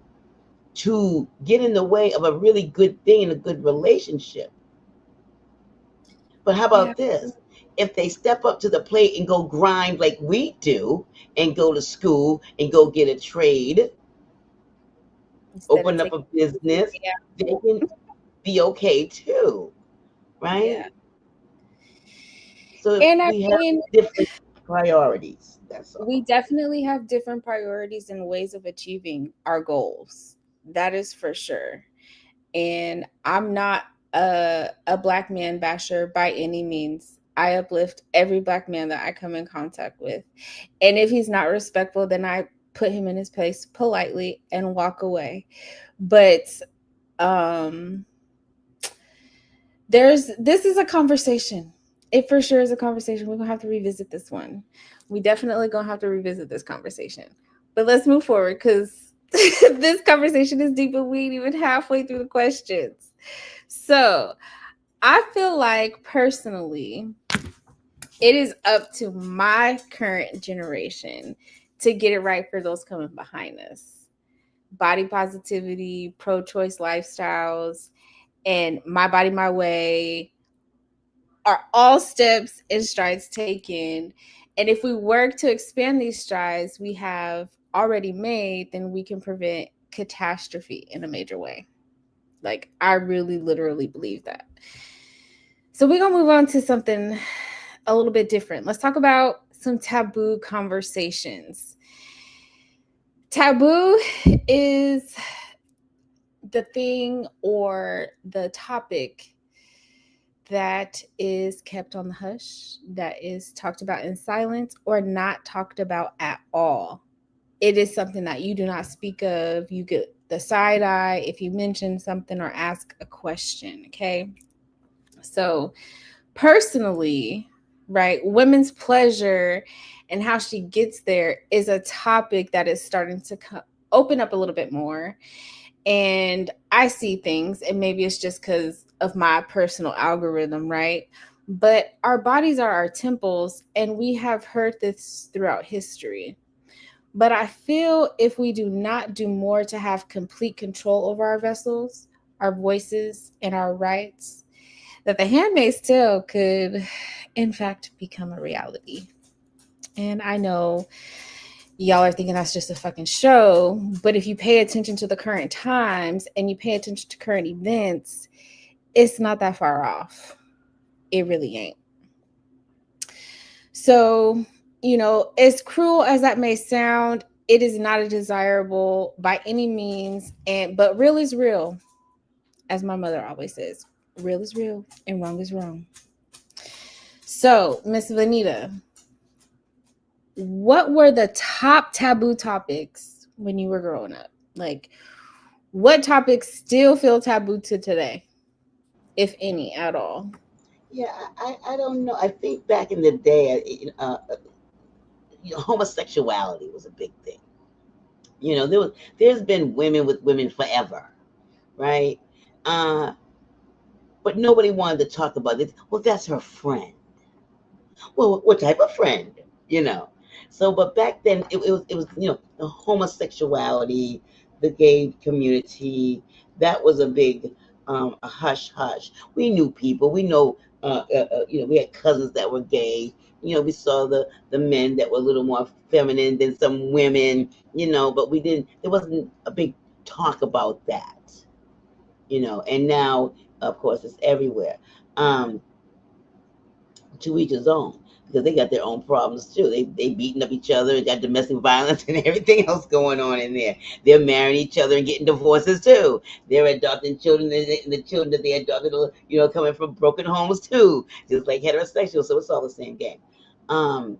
to get in the way of a really good thing and a good relationship. But how Yeah. about this? If they step up to the plate and go grind like we do, and go to school and go get a trade, Instead of open up a taking, business, yeah, they can be okay too, right? yeah. So And I we have mean, different priorities. That's we all. definitely have different priorities and ways of achieving our goals. That is for sure. And I'm not a black man basher by any means. I uplift every black man that I come in contact with. And if he's not respectful, then I put him in his place politely and walk away. But um this is a conversation. It for sure is a conversation. We're gonna have to revisit this one. We definitely gonna have to revisit this conversation. But let's move forward because this conversation is deep and we ain't even halfway through the questions. So I feel like personally, it is up to my current generation to get it right for those coming behind us. Body positivity, pro choice lifestyles, and my body, my way are all steps and strides taken. And if we work to expand these strides we have already made, then we can prevent catastrophe in a major way. Like, I really literally believe that. So we're going to move on to something a little bit different. Let's talk about some taboo conversations. Taboo is the thing or the topic that is kept on the hush, that is talked about in silence, or not talked about at all. It is something that you do not speak of. You get the side eye if you mention something or ask a question. Okay. So, personally, right, women's pleasure and how she gets there is a topic that is starting to open up a little bit more. And I see things, and maybe it's just because of my personal algorithm, right? But our bodies are our temples, and we have heard this throughout history. But I feel if we do not do more to have complete control over our vessels, our voices, and our rights, that the Handmaid's Tale could, in fact, become a reality. And I know y'all are thinking that's just a fucking show, but if you pay attention to the current times and you pay attention to current events, it's not that far off. It really ain't. So, as cruel as that may sound, it is not a desirable by any means, but real is real, as my mother always says. Real is real and wrong is wrong. So, Miss Venita, what were the top taboo topics when you were growing up? Like, what topics still feel taboo to today, if any at all? Yeah, I don't know. I think back in the day, homosexuality was a big thing. There's been women with women forever, right? Uh, but nobody wanted to talk about it. Well, that's her friend. Well, what type of friend? You know. So, but back then it was the homosexuality, the gay community. That was a big a hush hush. We knew people. We know. We had cousins that were gay. We saw the men that were a little more feminine than some women. But we didn't. There wasn't a big talk about that. And now, of course, it's everywhere. To each his own. because they got their own problems too. They beating up each other, got domestic violence and everything else going on in there. They're marrying each other and getting divorces too. They're adopting children, and the children that they adopted, coming from broken homes too, just like heterosexual. So it's all the same game. Um,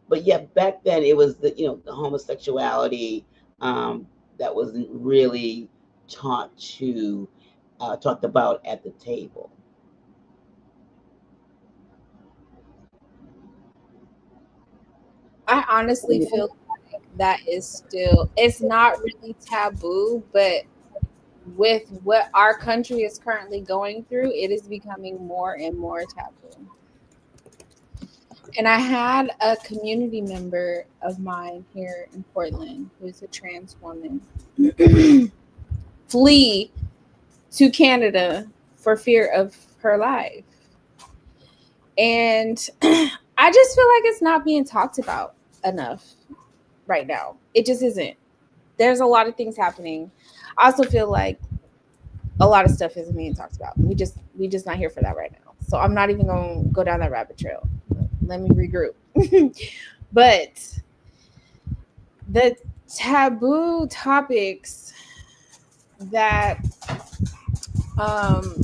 but yeah, back then it was the homosexuality that wasn't really talked about at the table. I honestly feel like that is still, it's not really taboo, but with what our country is currently going through, it is becoming more and more taboo. And I had a community member of mine here in Portland who's a trans woman flee to Canada for fear of her life. And I just feel like it's not being talked about enough right now. It just isn't. There's a lot of things happening. I also feel like a lot of stuff isn't being talked about. We just not here for that right now. So I'm not even going to go down that rabbit trail. Let me regroup. But the taboo topics that um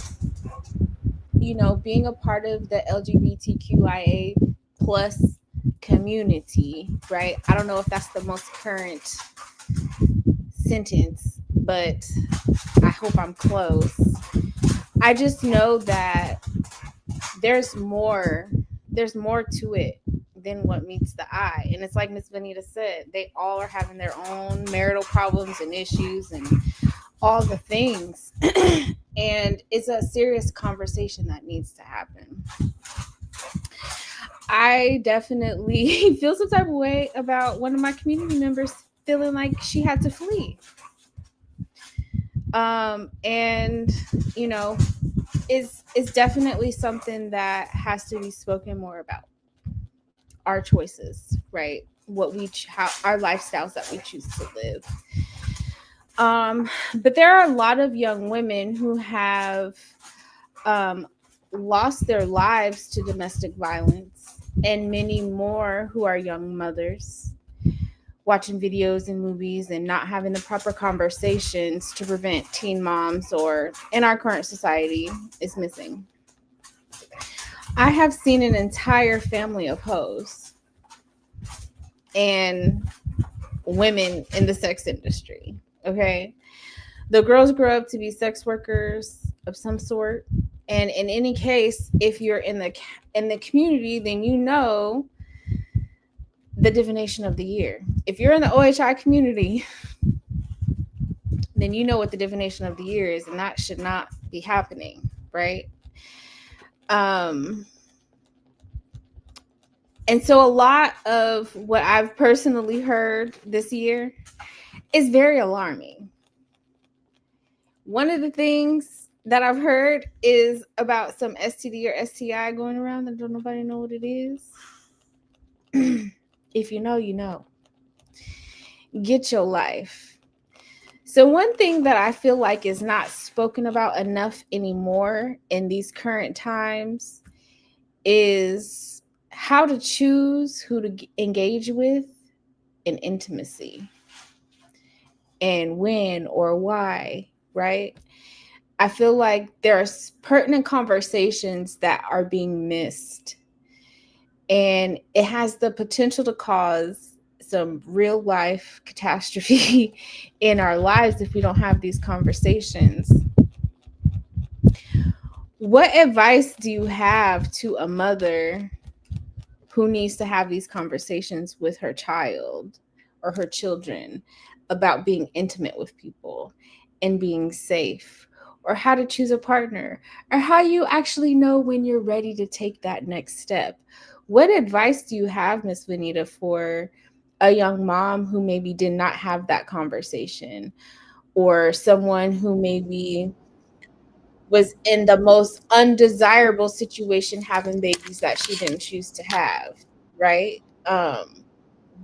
being a part of the LGBTQIA plus community, right? I don't know if that's the most current sentence, but I hope I'm close. I just know that there's more there's more to it than what meets the eye. And it's like Miss Venita said, they all are having their own marital problems and issues and all the things. And it's a serious conversation that needs to happen. I definitely feel some type of way about one of my community members feeling like she had to flee. And you know, is definitely something that has to be spoken more about. Our choices, right? How our lifestyles that we choose to live. But there are a lot of young women who have um, lost their lives to domestic violence, and many more who are young mothers watching videos and movies and not having the proper conversations to prevent teen moms, or in our current society, is missing. I have seen an entire family of hoes and women in the sex industry. Okay. The girls grow up to be sex workers of some sort. And in any case, if you're in the community, then you know the divination of the year. If you're in the OHI community, then you know what the divination of the year is, and that should not be happening, right? And so a lot of what I've personally heard this year is very alarming. One of the things that I've heard is about some STD or STI going around that don't nobody know what it is. If you know, you know. Get your life. So one thing that I feel like is not spoken about enough anymore in these current times is how to choose who to engage with in intimacy, and when or why, right? I feel like there are pertinent conversations that are being missed, and it has the potential to cause some real life catastrophe in our lives if we don't have these conversations. What advice do you have to a mother who needs to have these conversations with her child or her children about being intimate with people and being safe, or how to choose a partner, or how you actually know when you're ready to take that next step? What advice do you have, Miss Venita, for a young mom who maybe did not have that conversation, or someone who maybe was in the most undesirable situation having babies that she didn't choose to have, right?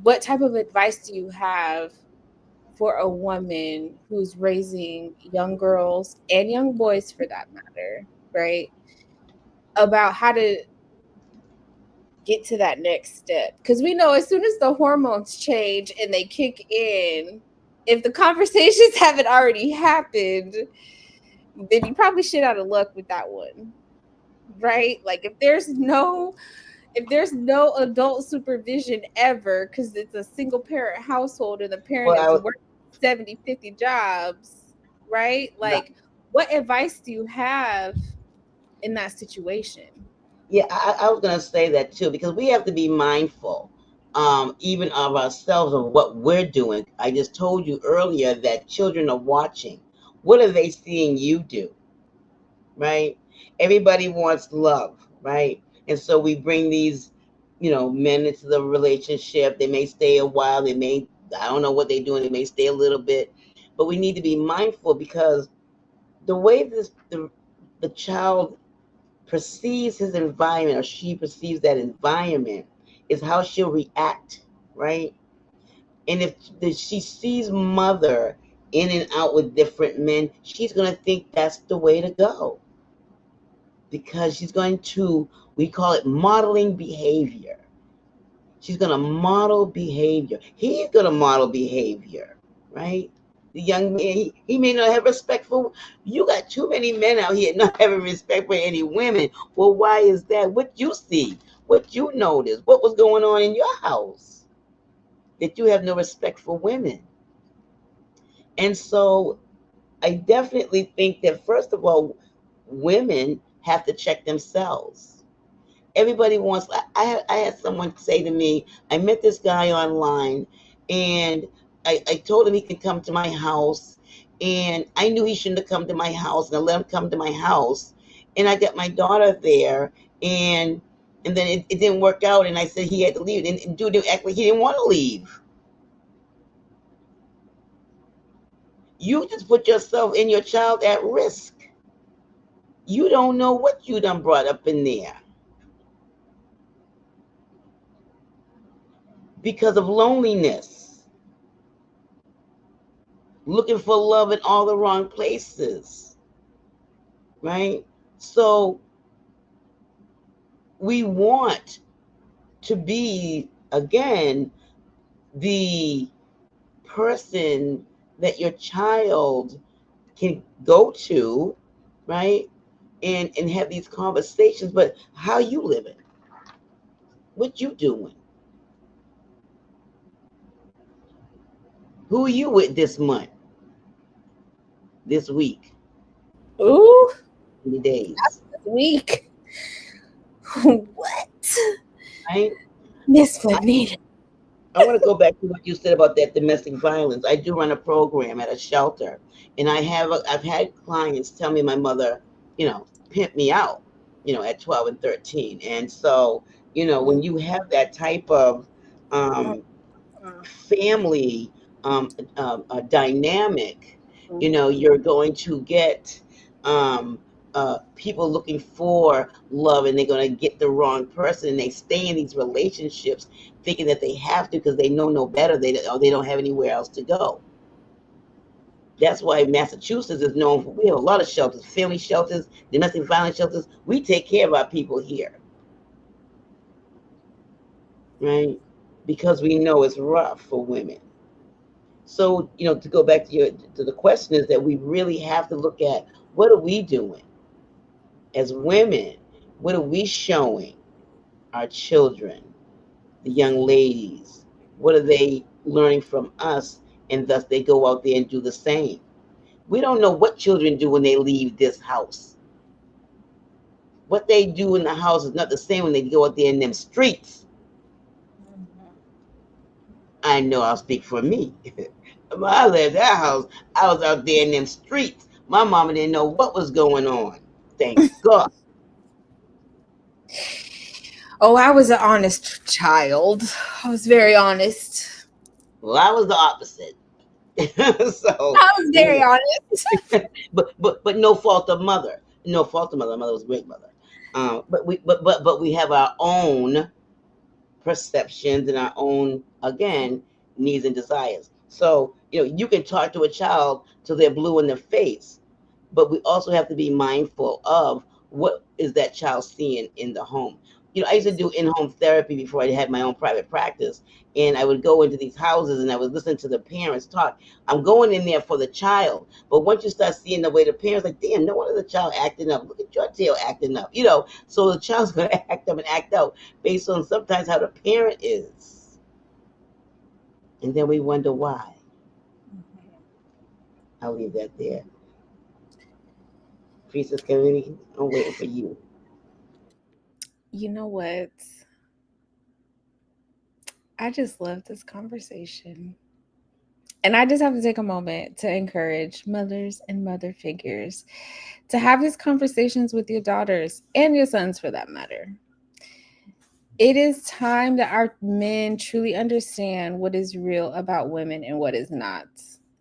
What type of advice do you have for a woman who's raising young girls and young boys for that matter, right? About how to get to that next step. Because we know as soon as the hormones change and they kick in, if the conversations haven't already happened, then you probably shit out of luck with that one. Right? Like if there's no adult supervision ever because it's a single parent household and the parent is Well, working 70, 50 jobs, right? Like, what advice do you have in that situation? yeah, I was gonna say that too because we have to be mindful, even of ourselves of what we're doing. I just told you earlier that children are watching. What are they seeing you do? Right? Everybody wants love, right? And so we bring these, men into the relationship. They may stay a while. They may, I don't know what they're doing. They may stay a little bit, but we need to be mindful because the way the child perceives his environment or she perceives that environment is how she'll react, right? And if she sees mother in and out with different men, she's going to think that's the way to go because she's going to, we call it modeling behavior. She's going to model behavior. He's going to model behavior, right? The young man, he may not have respect for, you got too many men out here not having respect for any women. Well, why is that? What you see, what you notice, what was going on in your house that you have no respect for women? And so I definitely think that, first of all, women have to check themselves. Everybody wants, I had someone say to me, I met this guy online and I told him he could come to my house, and I knew he shouldn't have come to my house, and I let him come to my house, and I got my daughter there, and then it didn't work out, and I said he had to leave, and dude act like he didn't want to leave. You just put yourself and your child at risk. You don't know what you done brought up in there because of loneliness, looking for love in all the wrong places, right? So we want to be, again, the person that your child can go to, right? And have these conversations, but how you living? What you doing? Who are you with this month, this week, Ooh, the days, weak. What? right? Miss Venita. I want to go back to what you said about that domestic violence. I do run a program at a shelter, and I've had clients tell me my mother, pimped me out, at 12 and 13. And so, when you have that type of um, family dynamic, you're going to get um, people looking for love, and they're going to get the wrong person, and they stay in these relationships thinking that they have to because they know no better. They don't have anywhere else to go. That's why Massachusetts is known for, we have a lot of shelters, family shelters, domestic violence shelters. We take care of our people here, right? Because we know it's rough for women. So, to go back to the question is that we really have to look at what are we doing as women? What are we showing our children, the young ladies? What are they learning from us? And thus they go out there and do the same. We don't know what children do when they leave this house. What they do in the house is not the same when they go out there in them streets. I know I'll speak for me. When I left that house, I was out there in them streets. My mama didn't know what was going on. Thank God. Oh, I was an honest child. I was very honest. Well, I was the opposite. So, I was very honest. but no fault of mother. No fault of mother. Mother was a great mother. But we have our own perceptions and our own, again, needs and desires. So, you can talk to a child till they're blue in the face, but we also have to be mindful of what is that child seeing in the home. I used to do in-home therapy before I had my own private practice, and I would go into these houses and I would listen to the parents talk. I'm going in there for the child, but once you start seeing the way the parents like, damn, no wonder the child acting up. Look at your tail acting up, So the child's going to act up and act out based on sometimes how the parent is, and then we wonder why. I'll leave that there. Priestess Kemibi, I'm waiting for you. You know what? I just love this conversation. And I just have to take a moment to encourage mothers and mother figures to have these conversations with your daughters and your sons for that matter. It is time that our men truly understand what is real about women and what is not.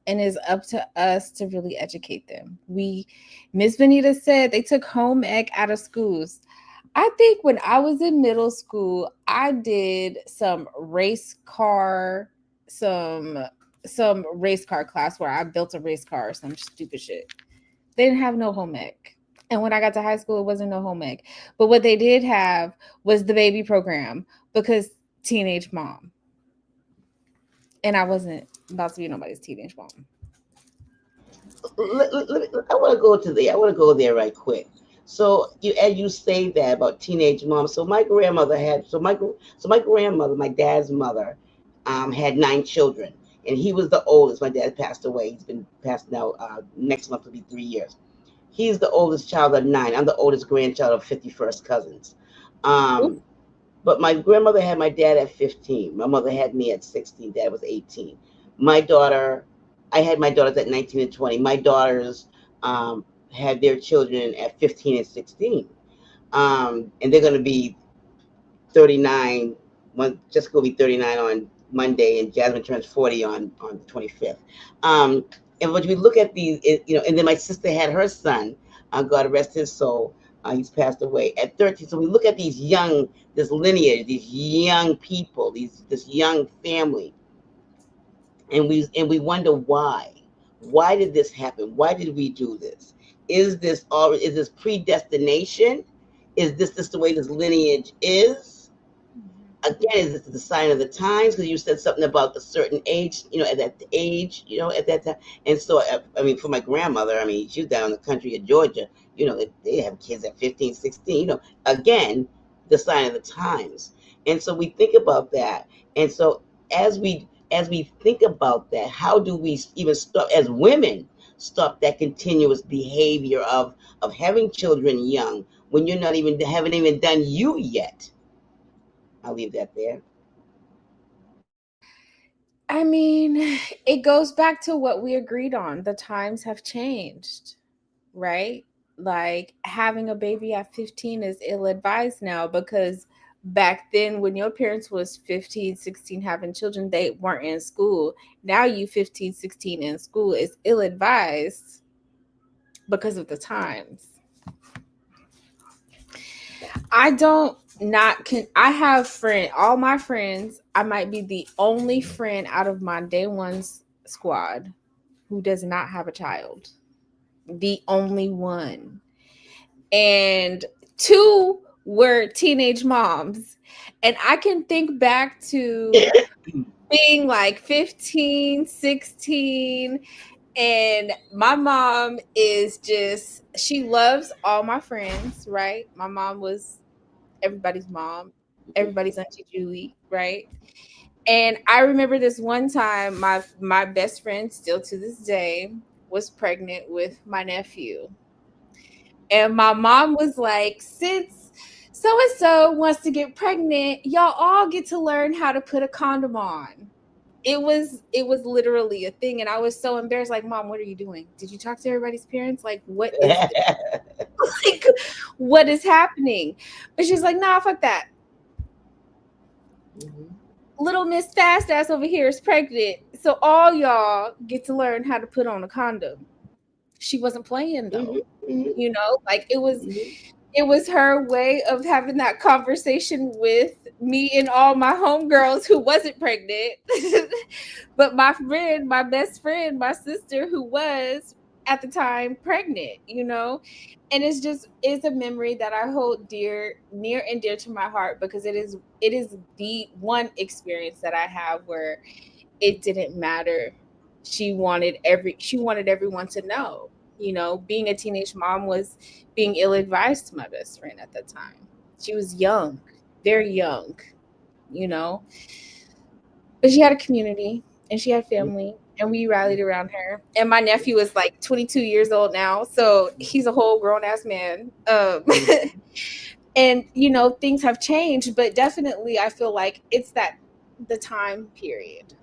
And it's up to us to really educate them. Miss Venita said they took home ec out of schools. I think when I was in middle school, I did some race car class where I built a race car or some stupid shit. They didn't have no home ec. And when I got to high school, it wasn't no home ec. But what they did have was the baby program because teenage mom. And I wasn't about to be nobody's teenage mom. I want to go to there. I want to go there right quick. So as you say that about teenage moms. So my grandmother my grandmother, my dad's mother, had 9 children, and he was the oldest. My dad passed away. He's been passed now. Next month will be 3 years. He's the oldest child of 9. I'm the oldest grandchild of 51st cousins. Um, but my grandmother had my dad at 15. My mother had me at 16. Dad was 18. My daughter, I had my daughters at 19 and 20. My daughters had their children at 15 and 16. And they're going to be 39. Just going to be 39 on Monday, and Jasmine turns 40 on the 25th. And when we look at these, and then my sister had her son, God rest his soul. He's passed away at 13. So we look at this lineage, these young people, this young family, and we wonder why. Why did this happen? Why did we do this? Is this predestination? Is this just the way this lineage is? Again, is this the sign of the times? Because you said something about a certain age, at that age, at that time. And so, I mean, for my grandmother, I mean, she's down in the country of Georgia, they have kids at 15, 16, again, the sign of the times. And so we think about that. And so as we think about that, how do we even stop, as women, stop that continuous behavior of having children young when you're haven't even done you yet? I'll leave that there. I mean, it goes back to what we agreed on. The times have changed, right? Like having a baby at 15 is ill-advised now because back then when your parents was 15, 16 having children, they weren't in school. Now you 15, 16 in school is ill-advised because of the times. I have all my friends, I might be the only friend out of my day one squad who does not have a child. The only one. And 2 were teenage moms. And I can think back to being like 15, 16, and my mom she loves all my friends, right? My mom was everybody's mom, everybody's Auntie Julie, right? And I remember this one time, my best friend, still to this day, was pregnant with my nephew. And my mom was like, since so-and-so wants to get pregnant, y'all all get to learn how to put a condom on. It was literally a thing. And I was so embarrassed. Like, Mom, what are you doing? Did you talk to everybody's parents? Like, what is like, what is happening? But she's like, nah, fuck that. Mm-hmm. Little Miss Fast Ass over here is pregnant. So all y'all get to learn how to put on a condom. She wasn't playing though. Mm-hmm. Like it was her way of having that conversation with me and all my homegirls who wasn't pregnant. But my best friend, my sister who was, at the time pregnant, and it's a memory that I hold near and dear to my heart, because it is the one experience that I have where it didn't matter. She wanted everyone to know. Being a teenage mom was being ill advised to my best friend at that time. She was young, very young, you know, but she had a community and she had family, and we rallied around her. And my nephew is like 22 years old now, so he's a whole grown ass man. And things have changed, but definitely I feel like it's that the time period,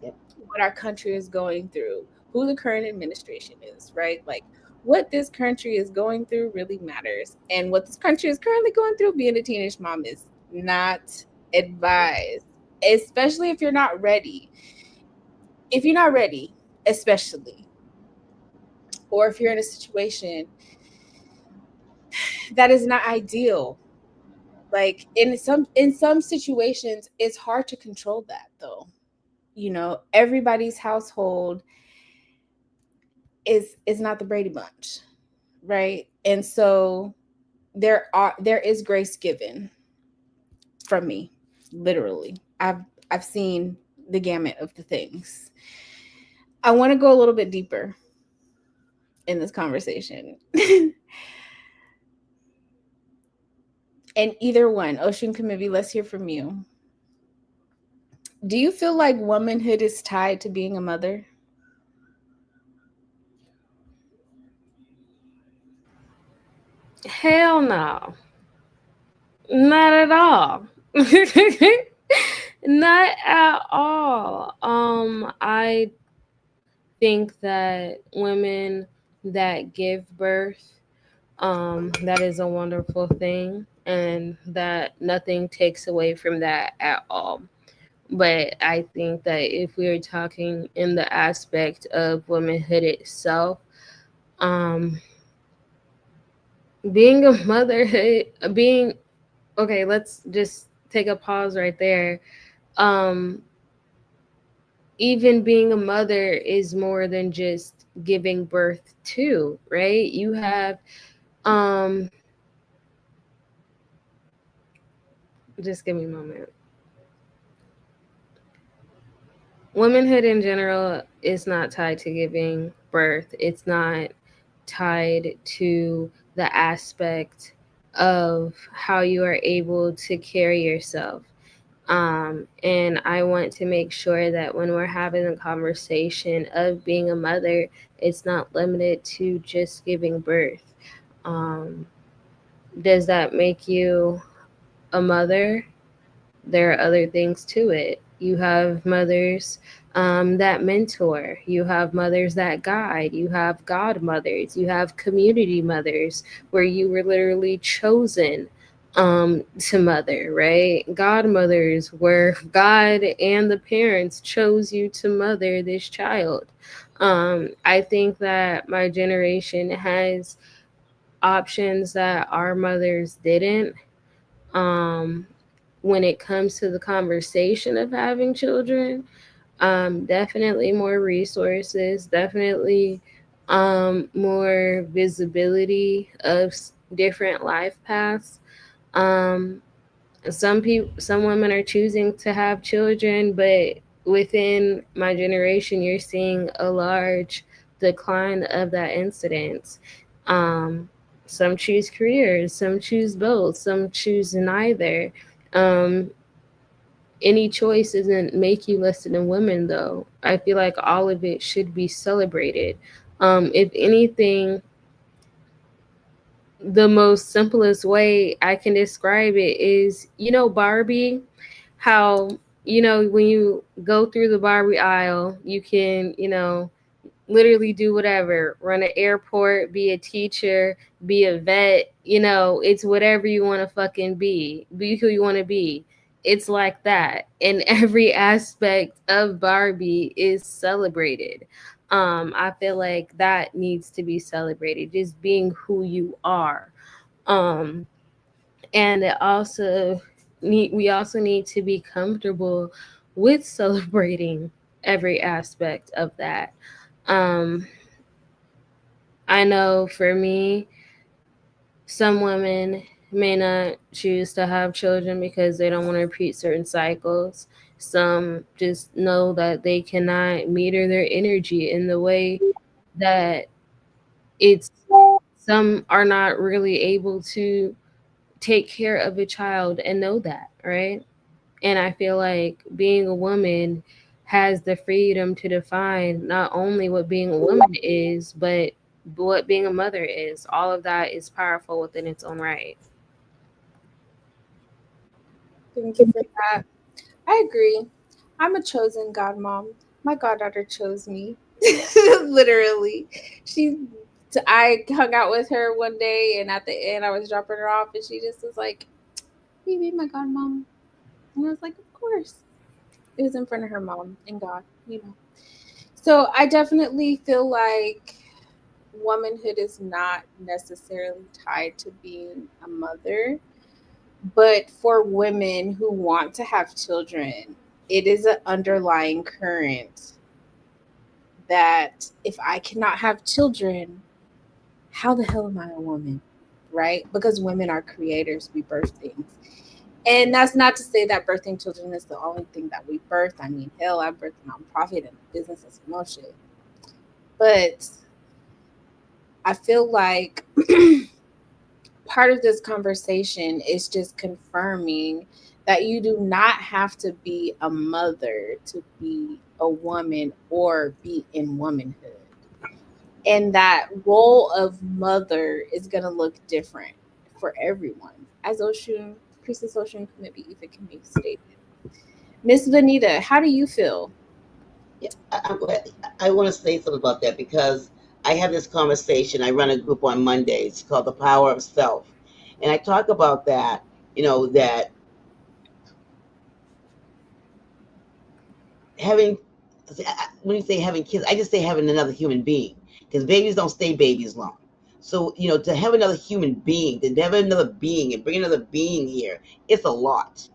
Yep. what our country is going through, who the current administration is, right? Like what this country is going through really matters. And what this country is currently going through, being a teenage mom is not advised, especially if you're not ready. If you're not ready, especially, or if you're in a situation that is not ideal. Like in some situations, it's hard to control that though. Everybody's household is not the Brady Bunch, right? And so there is grace given from me, literally. I've seen the gamut of the things. I want to go a little bit deeper in this conversation. And either one, Osun, Kemibi, let's hear from you. Do you feel like womanhood is tied to being a mother? Hell no. Not at all. Not at all. I think that women that give birth, that is a wonderful thing, and that nothing takes away from that at all. But I think that if we are talking in the aspect of womanhood itself, um, being a motherhood, being okay, let's just take a pause right there. Um, Even being a mother is more than just giving birth to, right? You have, um, just give me a moment. Womanhood in general is not tied to giving birth. It's not tied to the aspect of how you are able to carry yourself. And I want to make sure that when we're having a conversation of being a mother, it's not limited to just giving birth. Um, does that make you a mother? There are other things to it. You have mothers that mentor, you have mothers that guide, you have godmothers, you have community mothers where you were literally chosen to mother, right? Godmothers where God and the parents chose you to mother this child. I think that my generation has options that our mothers didn't. Um, when it comes to the conversation of having children, definitely more resources, definitely more visibility of different life paths. Um, some women are choosing to have children, but within my generation, you're seeing a large decline of that incidence. Um, some choose careers, some choose both, some choose neither. Um, any choice doesn't make you less than a woman, though. I feel like all of it should be celebrated. If anything, the most simplest way I can describe it is, Barbie, how, when you go through the Barbie aisle, you can, literally do whatever, run an airport, be a teacher, be a vet, it's whatever you want to fucking be who you want to be. It's like that, and every aspect of Barbie is celebrated. I feel like that needs to be celebrated, just being who you are. um and it also we also need to be comfortable with celebrating every aspect of that. um I know for me, some women may not choose to have children because they don't want to repeat certain cycles. Some just know that they cannot meter their energy in the way that it's, some are not really able to take care of a child and know that, right? And I feel like being a woman has the freedom to define not only what being a woman is, but what being a mother is. All of that is powerful within its own right. Thank you for that. I agree. I'm a chosen godmom. My goddaughter chose me. Literally. She I hung out with her one day and at the end I was dropping her off and she just was like, "Will you be my godmom?" And I was like, "Of course." It was in front of her mom and God. So I definitely feel like womanhood is not necessarily tied to being a mother, but for women who want to have children, it is an underlying current that if I cannot have children, how the hell am I a woman? Right? Because women are creators, we birth things. And that's not to say that birthing children is the only thing that we birth. I mean, hell, I birthed a nonprofit and a business and some more shit. But I feel like part of this conversation is just confirming that you do not have to be a mother to be a woman or be in womanhood. And that role of mother is going to look different for everyone. As Oshun, Priestess Oshun Kemibi Ifakemi stated. Miss Venita, how do you feel? Yeah, I want to say something about that because I have this conversation. I run a group on Mondays called The Power of Self. And I talk about that, that having, when you say having kids, I just say having another human being because babies don't stay babies long. So, to have another human being, to have another being and bring another being here, it's a lot,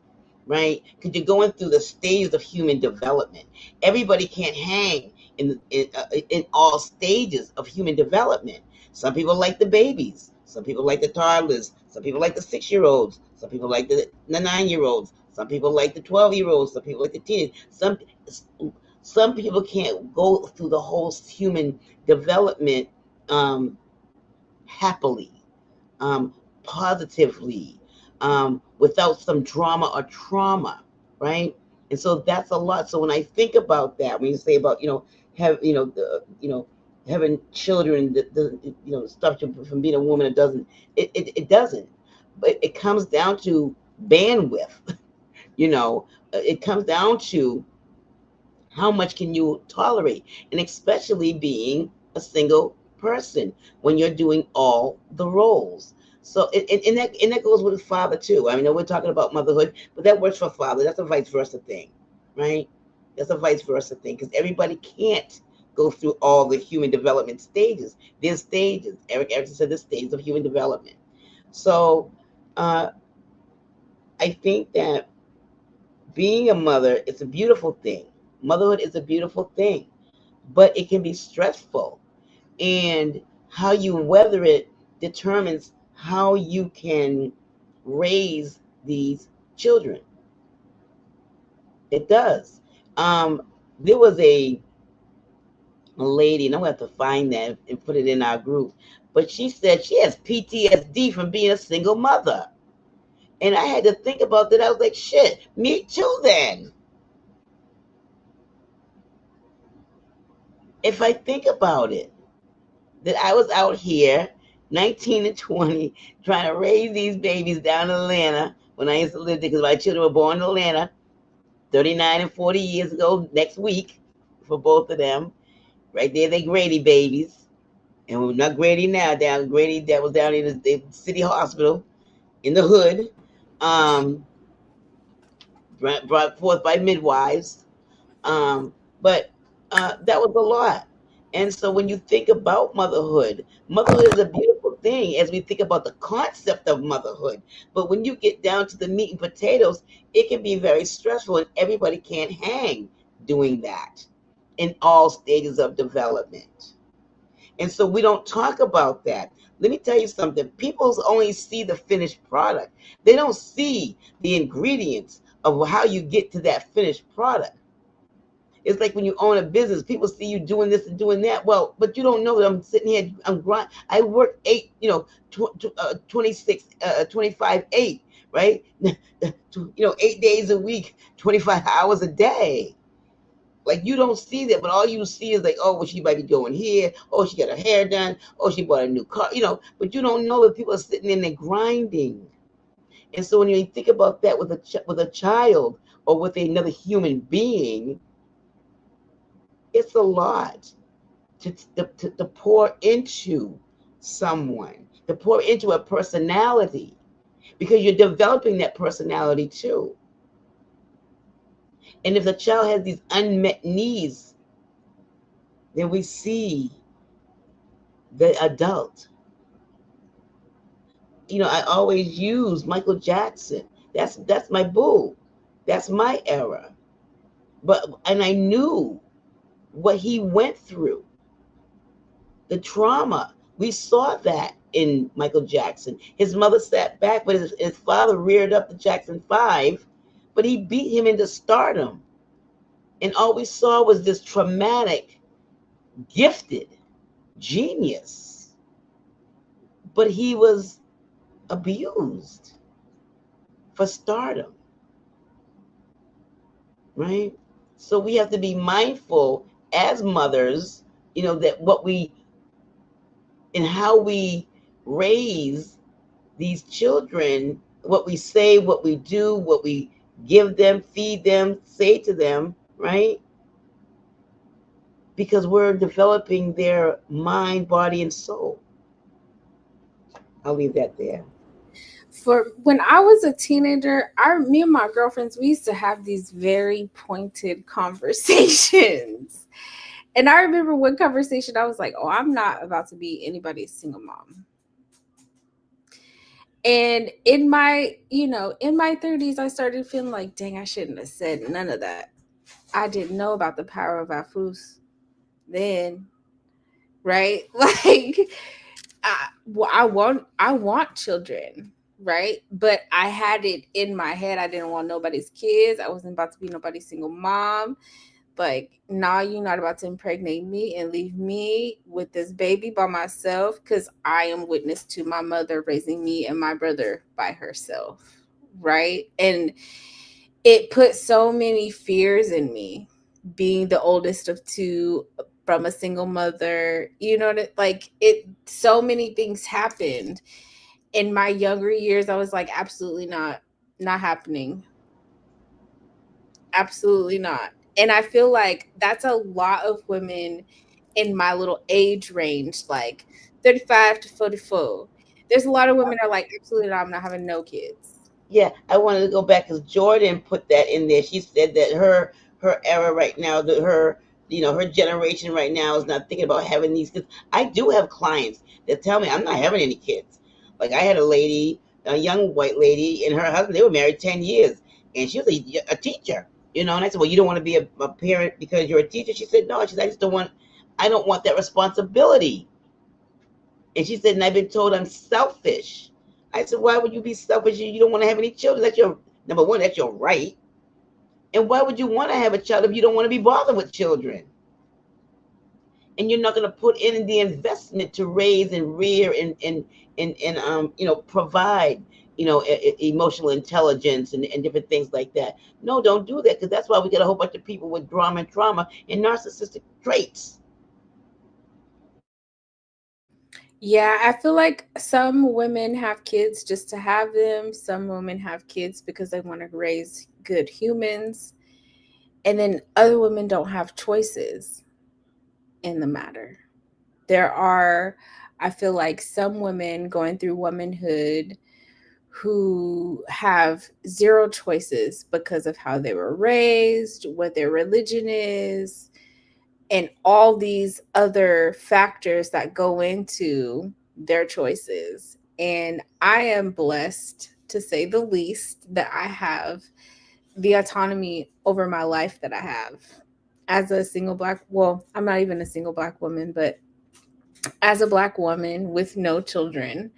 right? Because you're going through the stages of human development. Everybody can't hang in all stages of human development. Some people like the babies. Some people like the toddlers. Some people like the 6-year-olds. Some people like the 9-year-olds. Some people like the 12-year-olds. Some people like the teens. Some people can't go through the whole human development um, happily, um, positively, without some drama or trauma, right? And so that's a lot. So when I think about that, when you say about have having children that doesn't stop you from being a woman, it doesn't, but it comes down to bandwidth. It comes down to how much can you tolerate, and especially being a single person when you're doing all the roles. So and that goes with father too. I mean, we're talking about motherhood, but that works for father. That's a vice versa thing, right? That's a vice versa thing because everybody can't go through all the human development stages. There's stages. Eric Erickson said there's stages of human development. So uh, I think that being a mother is a beautiful thing. Motherhood is a beautiful thing, but it can be stressful. And how you weather it determines how you can raise these children. It does. Um, there was a lady, and I'm going to have to find that and put it in our group, but she said she has PTSD from being a single mother. And I had to think about that. I was like, shit, me too then. If I think about it, that I was out here, 19 and 20, trying to raise these babies down in Atlanta when I used to live there because my children were born in Atlanta 39 and 40 years ago next week for both of them. Right there, they Grady babies. And we're not Grady now, down Grady that was down in the city hospital in the hood, um, brought forth by midwives. But that was a lot. And so when you think about motherhood, motherhood is a beautiful thing as we think about the concept of motherhood. But when you get down to the meat and potatoes, it can be very stressful, and everybody can't hang doing that in all stages of development. And so we don't talk about that. Let me tell you something. People only see the finished product. They don't see the ingredients of how you get to that finished product. It's like when you own a business, people see you doing this and doing that. Well, but you don't know that I'm sitting here, I'm grind. I work 26, 25, 8, right? 8 days a week, 25 hours a day. Like you don't see that, but all you see is like, oh, well, she might be going here. Oh, she got her hair done. Oh, she bought a new car. But you don't know that people are sitting in there grinding. And so when you think about that with a child or with another human being, it's a lot to pour into someone, to pour into a personality, because you're developing that personality too. And if the child has these unmet needs, then we see the adult. I always use Michael Jackson. That's my boo. That's my era. And I knew what he went through, the trauma. We saw that in Michael Jackson. His mother sat back, but his father reared up the Jackson 5, but he beat him into stardom. And all we saw was this traumatic, gifted genius. But he was abused for stardom, right? So we have to be mindful as mothers, that what we and how we raise these children, what we say, what we do, what we give them, feed them, say to them, right? Because we're developing their mind, body, and soul. I'll leave that there. For when I was a teenager, me and my girlfriends, we used to have these very pointed conversations. And I remember one conversation, I was like, oh, I'm not about to be anybody's single mom. And in my 30s, I started feeling like, dang, I shouldn't have said none of that. I didn't know about the power of Afus then, right? Like, I want children, right? But I had it in my head. I didn't want nobody's kids. I wasn't about to be nobody's single mom. Like, nah, you're not about to impregnate me and leave me with this baby by myself, because I am witness to my mother raising me and my brother by herself, right? And it put so many fears in me, being the oldest of two from a single mother. So many things happened in my younger years. I was like, absolutely not happening. Absolutely not. And I feel like that's a lot of women in my little age range, like 35 to 44. There's a lot of women that are like, absolutely not, I'm not having no kids. Yeah, I wanted to go back because Jordan put that in there. She said that her era right now, that her generation right now is not thinking about having these kids. I do have clients that tell me I'm not having any kids. Like I had a lady, a young white lady, and her husband. They were married 10 years, and she was a teacher. And I said, well, you don't want to be a parent because you're a teacher. She said, no. She said, I don't want that responsibility. And she said, and I've been told I'm selfish. I said, why would you be selfish? You don't want to have any children. That's your number one. That's your right. And why would you want to have a child if you don't want to be bothered with children? And you're not going to put in the investment to raise and rear and provide, emotional intelligence and different things like that. No, don't do that, because that's why we got a whole bunch of people with drama and trauma and narcissistic traits. Yeah, I feel like some women have kids just to have them. Some women have kids because they want to raise good humans. And then other women don't have choices in the matter. There are, I feel like, some women going through womanhood who have zero choices because of how they were raised, what their religion is, and all these other factors that go into their choices. And I am blessed, to say the least, that I have the autonomy over my life that I have as a single Black, well, I'm not even a single Black woman, but as a Black woman with no children,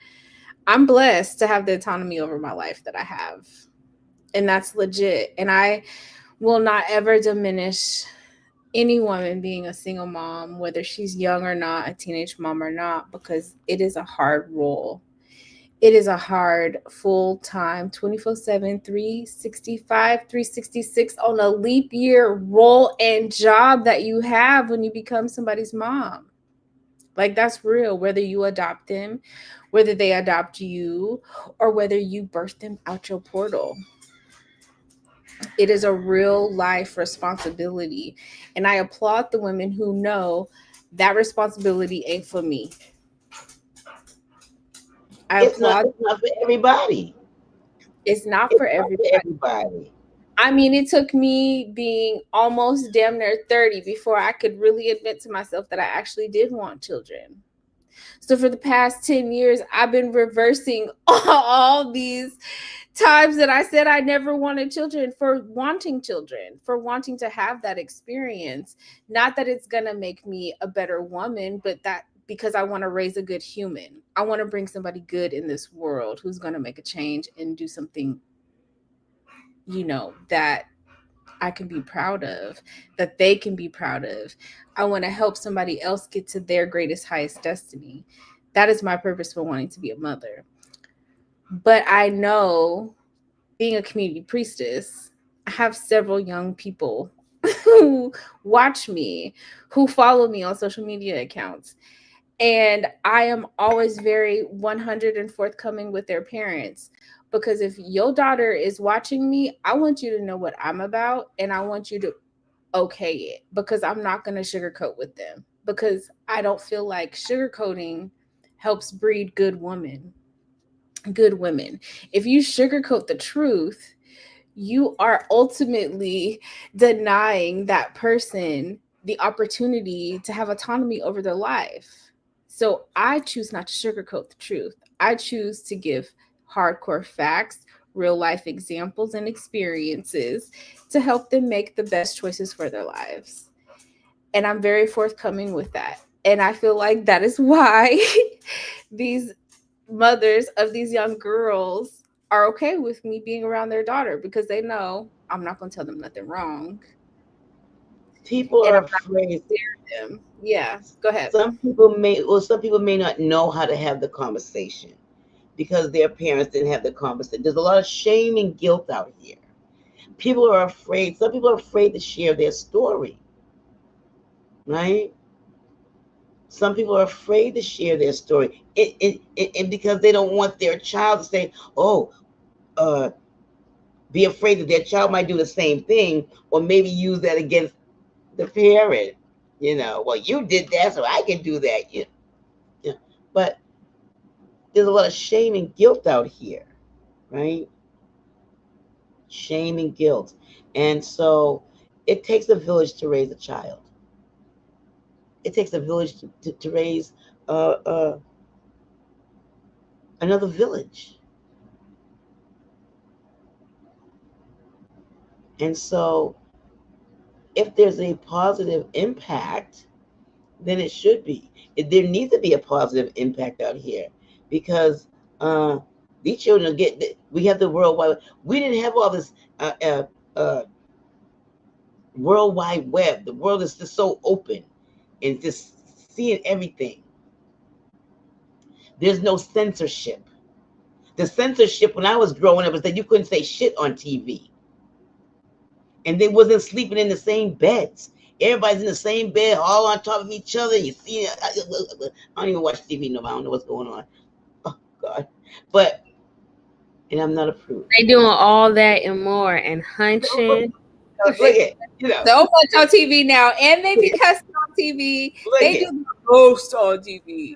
I'm blessed to have the autonomy over my life that I have. And that's legit. And I will not ever diminish any woman being a single mom, whether she's young or not, a teenage mom or not, because it is a hard role. It is a hard full time 24/7, 365, 366 on a leap year role and job that you have when you become somebody's mom. Like, that's real, whether you adopt them, whether they adopt you, or whether you birth them out your portal. It is a real life responsibility. And I applaud the women who know that responsibility ain't for me. I It's not. applaud. It's not for everybody. It's not It's for not for everybody. everybody. I mean, it took me being almost damn near 30 before I could really admit to myself that I actually did want children. So for the past 10 years, I've been reversing all these times that I said I never wanted children, for wanting to have that experience. Not that it's going to make me a better woman, but that because I want to raise a good human. I want to bring somebody good in this world who's going to make a change and do something, that I can be proud of, that they can be proud of. I want to help somebody else get to their greatest, highest destiny. That is my purpose for wanting to be a mother. But I know, being a community priestess, I have several young people who watch me, who follow me on social media accounts. And I am always very 100 and forthcoming with their parents, because if your daughter is watching me, I want you to know what I'm about, and I want you to okay it, because I'm not going to sugarcoat with them, because I don't feel like sugarcoating helps breed good women. If you sugarcoat the truth, you are ultimately denying that person the opportunity to have autonomy over their life. So I choose not to sugarcoat the truth. I choose to give hardcore facts, real life examples, and experiences to help them make the best choices for their lives. And I'm very forthcoming with that. And I feel like that is why these mothers of these young girls are okay with me being around their daughter, because they know I'm not going to tell them nothing wrong, People and are I'm not afraid. going to scare them. Yeah, go ahead. Some people may not know how to have the conversation because their parents didn't have the conversation. There's a lot of shame and guilt out here. People are afraid. Some people are afraid to share their story, right? Some people are afraid to share their story, and because they don't want their child to say, "Oh, uh, be afraid that their child might do the same thing, or maybe use that against the parent." Well, you did that, so I can do that. Yeah. But there's a lot of shame and guilt out here, right? Shame and guilt. And so it takes a village to raise a child. It takes a village to raise uh, uh, another village. And so if there's a positive impact, then it should be. There needs to be a positive impact out here because uh, these children we have the worldwide, we didn't have all this uh, uh, uh, World Wide Web. The world is just so open and just seeing everything. There's no censorship. The censorship when I was growing up was that you couldn't say shit on TV. And they wasn't sleeping in the same beds. Everybody's in the same bed, all on top of each other. You see, I don't even watch TV no more. I don't know what's going on. Oh God! But and I'm not a prude. They doing all that and more and hunching. Look at So much on TV now, and they be cussing on TV. look They at. do the most on TV.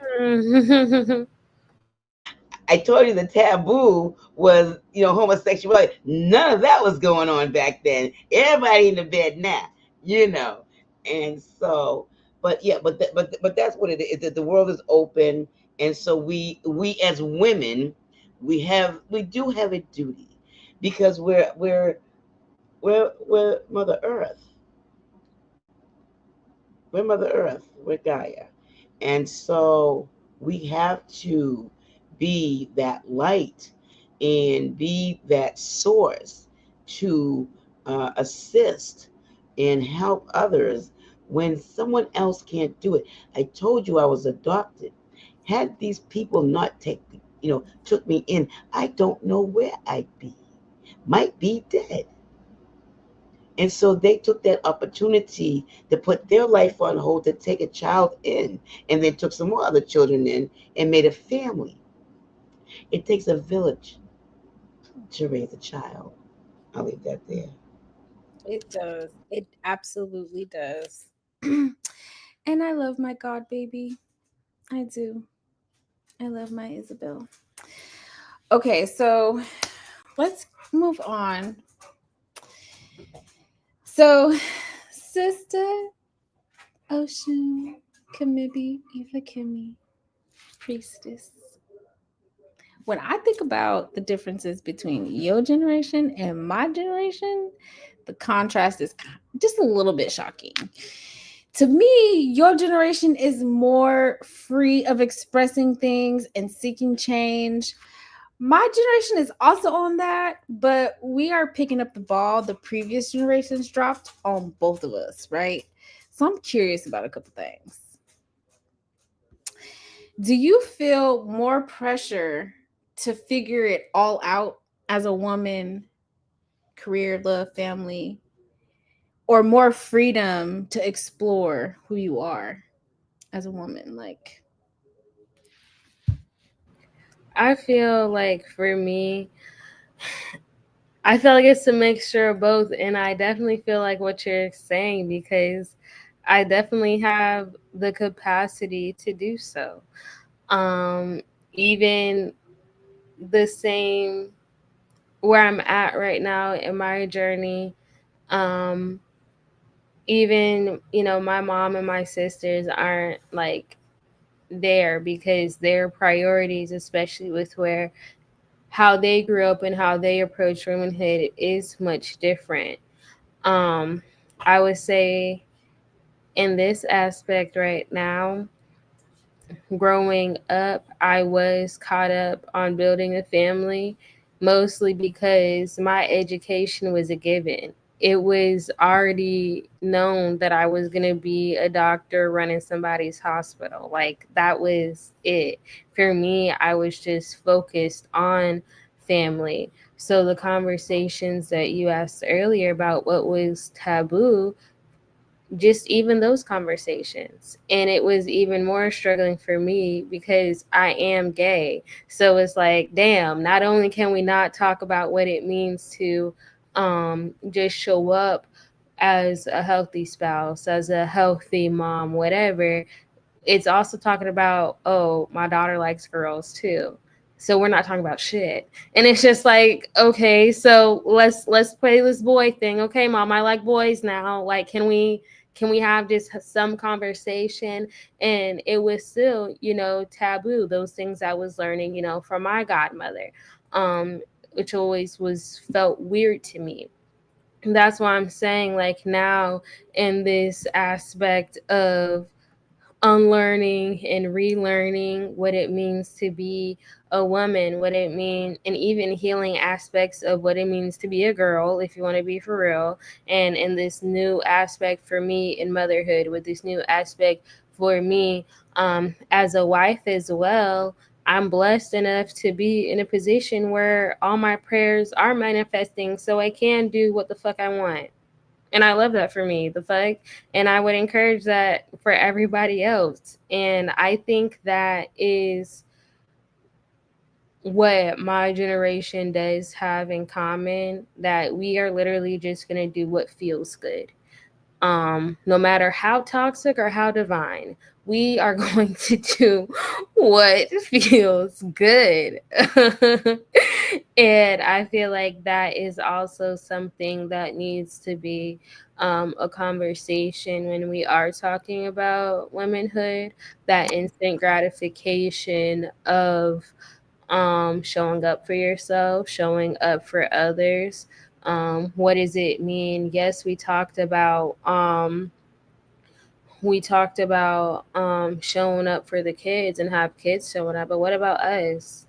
I told you the taboo was, homosexuality. None of that was going on back then. Everybody in the bed now, you know. And so, but yeah, but that's what it is. That the world is open, and so we as women, we do have a duty because we're Mother Earth. We're Mother Earth. We're Gaia, And so we have to be that light and be that source to assist and help others when someone else can't do it. I told you I was adopted. Had these people not took me in, I don't know where I'd be. Might be dead. And so they took that opportunity to put their life on hold to take a child in, and then took some more other children in and made a family. It takes a village to raise a child. I'll leave that there. It does. It absolutely does. And I love my God baby. I do. I love my Isabel. Okay, so let's move on. So, Sister Osun, Kemibi, Ifakemi, Priestess. When I think about the differences between your generation and my generation, the contrast is just a little bit shocking. To me, your generation is more free of expressing things and seeking change. My generation is also on that, but we are picking up the ball the previous generations dropped on both of us, right? So I'm curious about a couple things. Do you feel more pressure to figure it all out as a woman, career, love, family, or more freedom to explore who you are as a woman? Like, I feel like for me, I feel like it's a mixture of both, and I definitely feel like what you're saying because I definitely have the capacity to do so. Um, Even the same where I'm at right now in my journey, um, even my mom and my sisters aren't like there because their priorities, especially with where how they grew up and how they approach womanhood, is much different. Um, I would say in this aspect right now, growing up, I was caught up on building a family, mostly because my education was a given. It was already known that I was going to be a doctor running somebody's hospital. Like, that was it. For me, I was just focused on family. So, the conversations that you asked earlier about what was taboo, just even those conversations. And it was even more struggling for me because I am gay. So it's like, damn, not only can we not talk about what it means to just show up as a healthy spouse, as a healthy mom, whatever, it's also talking about, oh, my daughter likes girls too. So we're not talking about shit. And it's just like, okay, so let's play this boy thing. Okay, mom, I like boys now. Like, can we have just some conversation? And it was still, taboo, those things I was learning, from my godmother. Um, which always was felt weird to me. That's why I'm saying, like, now in this aspect of unlearning and relearning what it means to be a woman, what it means, and even healing aspects of what it means to be a girl, if you want to be for real. And in this new aspect for me in motherhood, with this new aspect for me as a wife as well. I'm blessed enough to be in a position where all my prayers are manifesting so I can do what the fuck I want. And I love that for me, the fuck. And I would encourage that for everybody else. And I think that is what my generation does have in common, that we are literally just going to do what feels good. No matter how toxic or how divine, we are going to do what feels good. And I feel like that is also something that needs to be a conversation when we are talking about womanhood, that instant gratification of showing up for yourself, showing up for others. What does it mean? Yes, we talked about we talked about showing up for the kids and have kids showing up, but what about us?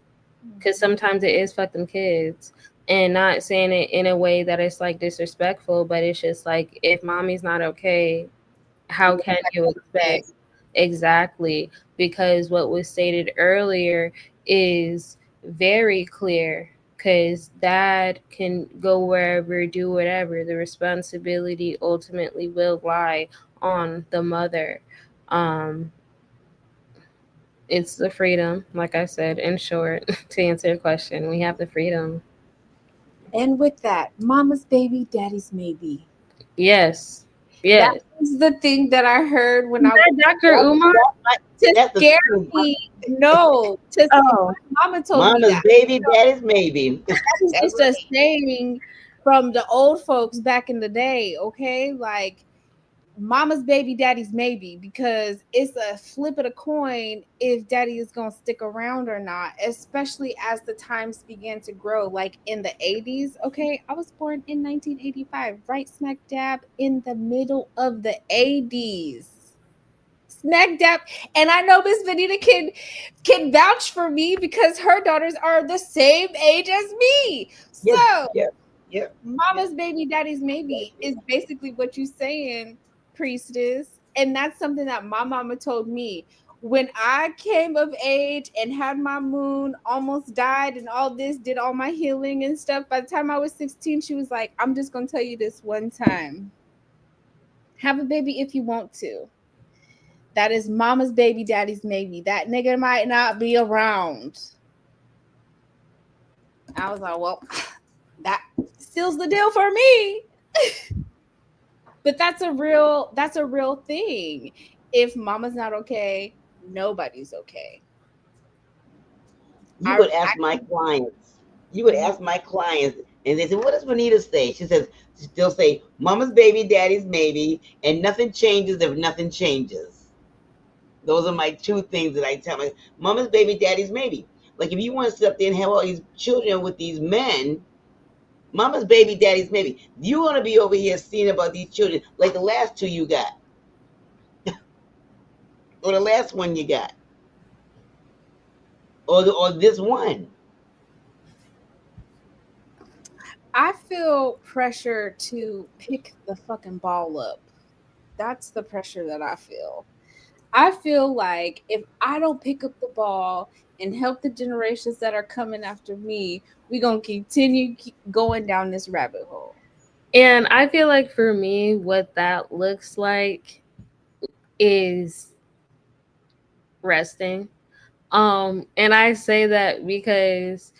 Because sometimes it is fuck them kids, and not saying it in a way that it's like disrespectful, but it's just like, if mommy's not okay, how You can expect you us to be. expect? Exactly, because what was stated earlier is very clear, because dad can go wherever, do whatever. The responsibility ultimately will lie on the mother. um it's the freedom, like I said, in short. To answer your question, we have the freedom. And with that, mama's baby, daddy's maybe. Yes, That yes. was the thing that I heard when Is I was that Dr. That's Umar? to that's the scare thing. me. No, Oh, my mama told me Mama's that. baby, daddy's maybe. That is That's just a right. saying from the old folks back in the day, okay? Like mama's baby, daddy's maybe, because it's a flip of the coin if daddy is going to stick around or not, especially as the times began to grow. Like in the 80s, okay? I was born in 1985, right smack dab in the middle of the 80s. Smack dab. And I know Miss Venita can vouch for me because her daughters are the same age as me. Yep, So yep, yep, yep. mama's baby, daddy's maybe is basically what you saying, priestess. And that's something that my mama told me when I came of age and had my moon, almost died, and all this, did all my healing and stuff. By the time I was 16, she was like, I'm just gonna tell you this one time. Have a baby if you want to. That is mama's baby, daddy's maybe. That nigga might not be around. I was like, well, that seals the deal for me. But that's a real thing. If mama's not okay, nobody's okay. You I would ask my clients. You would Mhm. ask my clients, and they say, "What does Venita say?" She says, "They'll say, Mama's baby, daddy's maybe, and nothing changes if nothing changes." Those are my two things that I tell my mama's baby, daddy's maybe. Like if you want to sit up there and have all these children with these men, mama's baby, daddy's maybe. You want to be over here seeing about these children like the last two you got, or the last one you got, or this one. I feel pressure to pick the fucking ball up. That's the pressure that I feel. I feel like if I don't pick up the ball and help the generations that are coming after me, we're going to continue going down this rabbit hole. and I feel like for me, what that looks like is resting. And I say that because,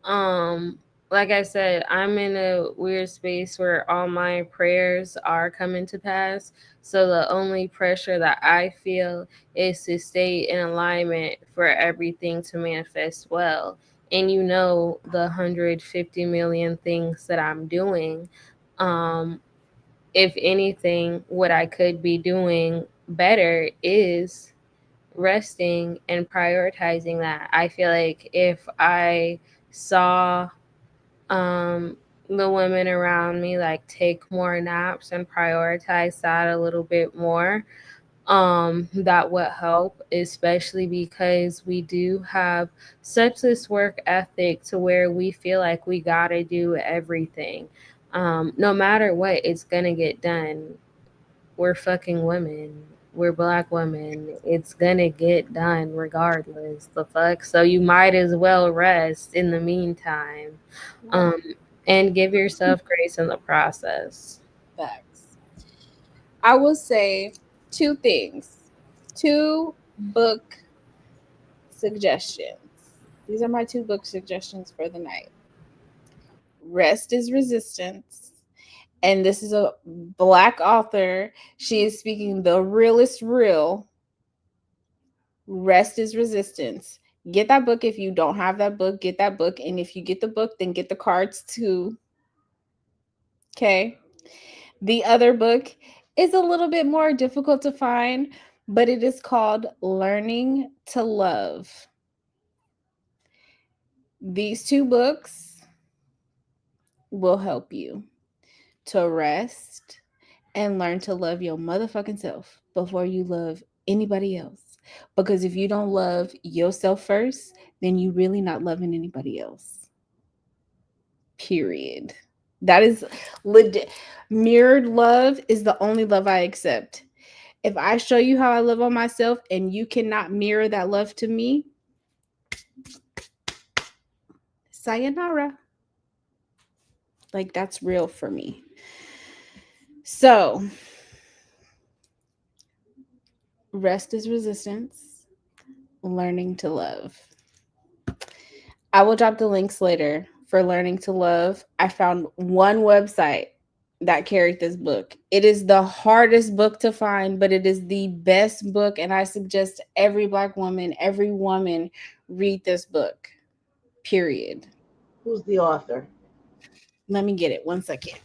um, like I said, I'm in a weird space where all my prayers are coming to pass. So the only pressure that I feel is to stay in alignment for everything to manifest well. And the 150 million things that I'm doing. Um, if anything, what I could be doing better is resting and prioritizing that. I feel like if I saw um the women around me like take more naps and prioritize that a little bit more, that would help, especially because we do have such this work ethic to where we feel like we gotta do everything. No matter what, it's gonna get done. We're fucking women. We're black women. It's gonna get done regardless. The fuck? So you might as well rest in the meantime. Right. Um, and give yourself grace in the process. Facts. I will say two things, two book suggestions. These are my two book suggestions for the night. Rest is Resistance. And this is a black author. She is speaking the realest real. Rest is Resistance. Get that book. If you don't have that book, get that book. And if you get the book, then get the cards too. Okay. The other book is a little bit more difficult to find, but it is called Learning to Love. These two books will help you to rest and learn to love your motherfucking self before you love anybody else. Because if you don't love yourself first, then you really not loving anybody else. Period. That is legit. Mirrored love is the only love I accept. If I show you how I love on myself and you cannot mirror that love to me, sayonara. Like, that's real for me. So, rest is resistance, learning to love. I will drop the links later for learning to love. I found one website that carried this book. It is the hardest book to find, but it is the best book. And I suggest every Black woman, every woman read this book, period. Who's the author? Let me get it 1 second.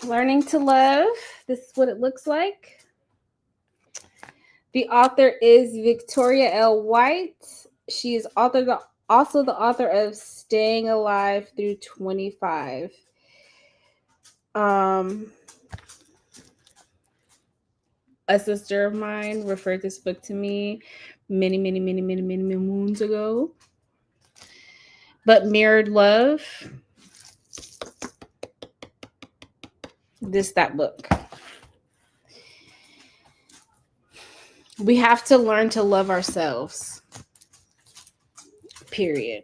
Learning to Love. This is what it looks like. The author is Victoria L. White. She is also the author of Staying Alive Through 25. A sister of mine referred this book to me many moons ago. But Mirrored Love, that book. We have to learn to love ourselves. Period.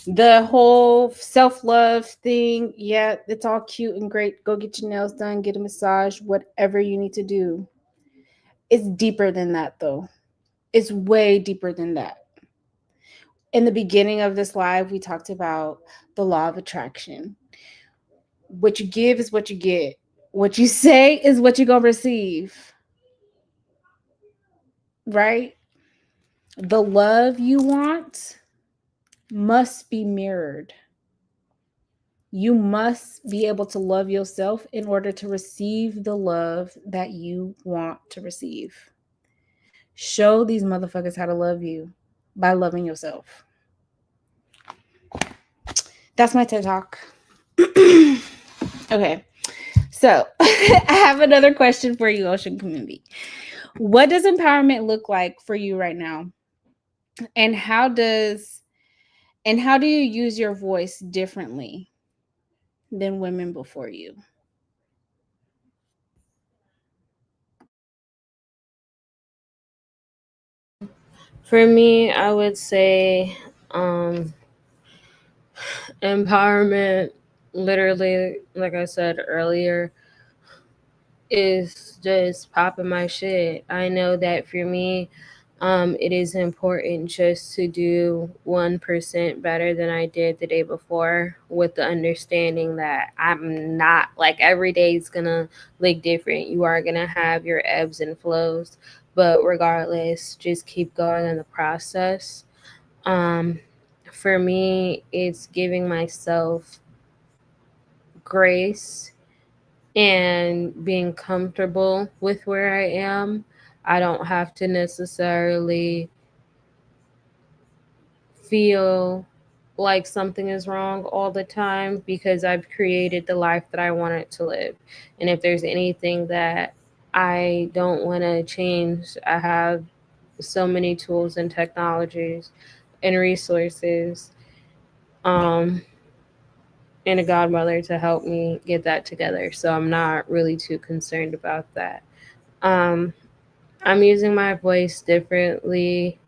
The whole self-love thing, yeah, it's all cute and great. Go get your nails done, get a massage, whatever you need to do. It's deeper than that, though. It's way deeper than that. In the beginning of this live, we talked about the law of attraction. What you give is what you get. What you say is what you're going to receive. Right? The love you want must be mirrored. You must be able to love yourself in order to receive the love that you want to receive. Show these motherfuckers how to love you by loving yourself. That's my TED Talk. Okay. So I have another question for you, Osun Kemibi. What does empowerment look like for you right now? And how do you use your voice differently than women before you? For me, I would say empowerment, literally, like I said earlier, is just popping my shit. I know that for me, it is important just to do 1% better than I did the day before, with the understanding that I'm not like every day is gonna look different. You are gonna have your ebbs and flows, but regardless, just keep going in the process. Um, for me, it's giving myself grace and being comfortable with where I am. I don't have to necessarily feel like something is wrong all the time, because I've created the life that I wanted to live. And if there's anything that I don't want to change, I have so many tools and technologies and resources, um, and a godmother to help me get that together. So I'm not really too concerned about that. Um, I'm using my voice differently.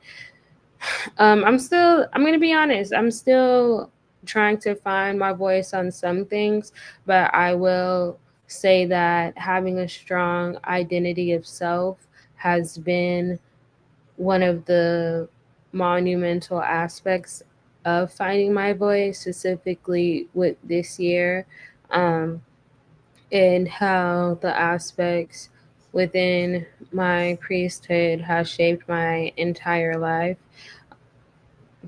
I'm going to be honest, I'm still trying to find my voice on some things, but I will say that having a strong identity of self has been one of the monumental aspects of finding my voice, specifically with this year, um, and how the aspects within my priesthood has shaped my entire life,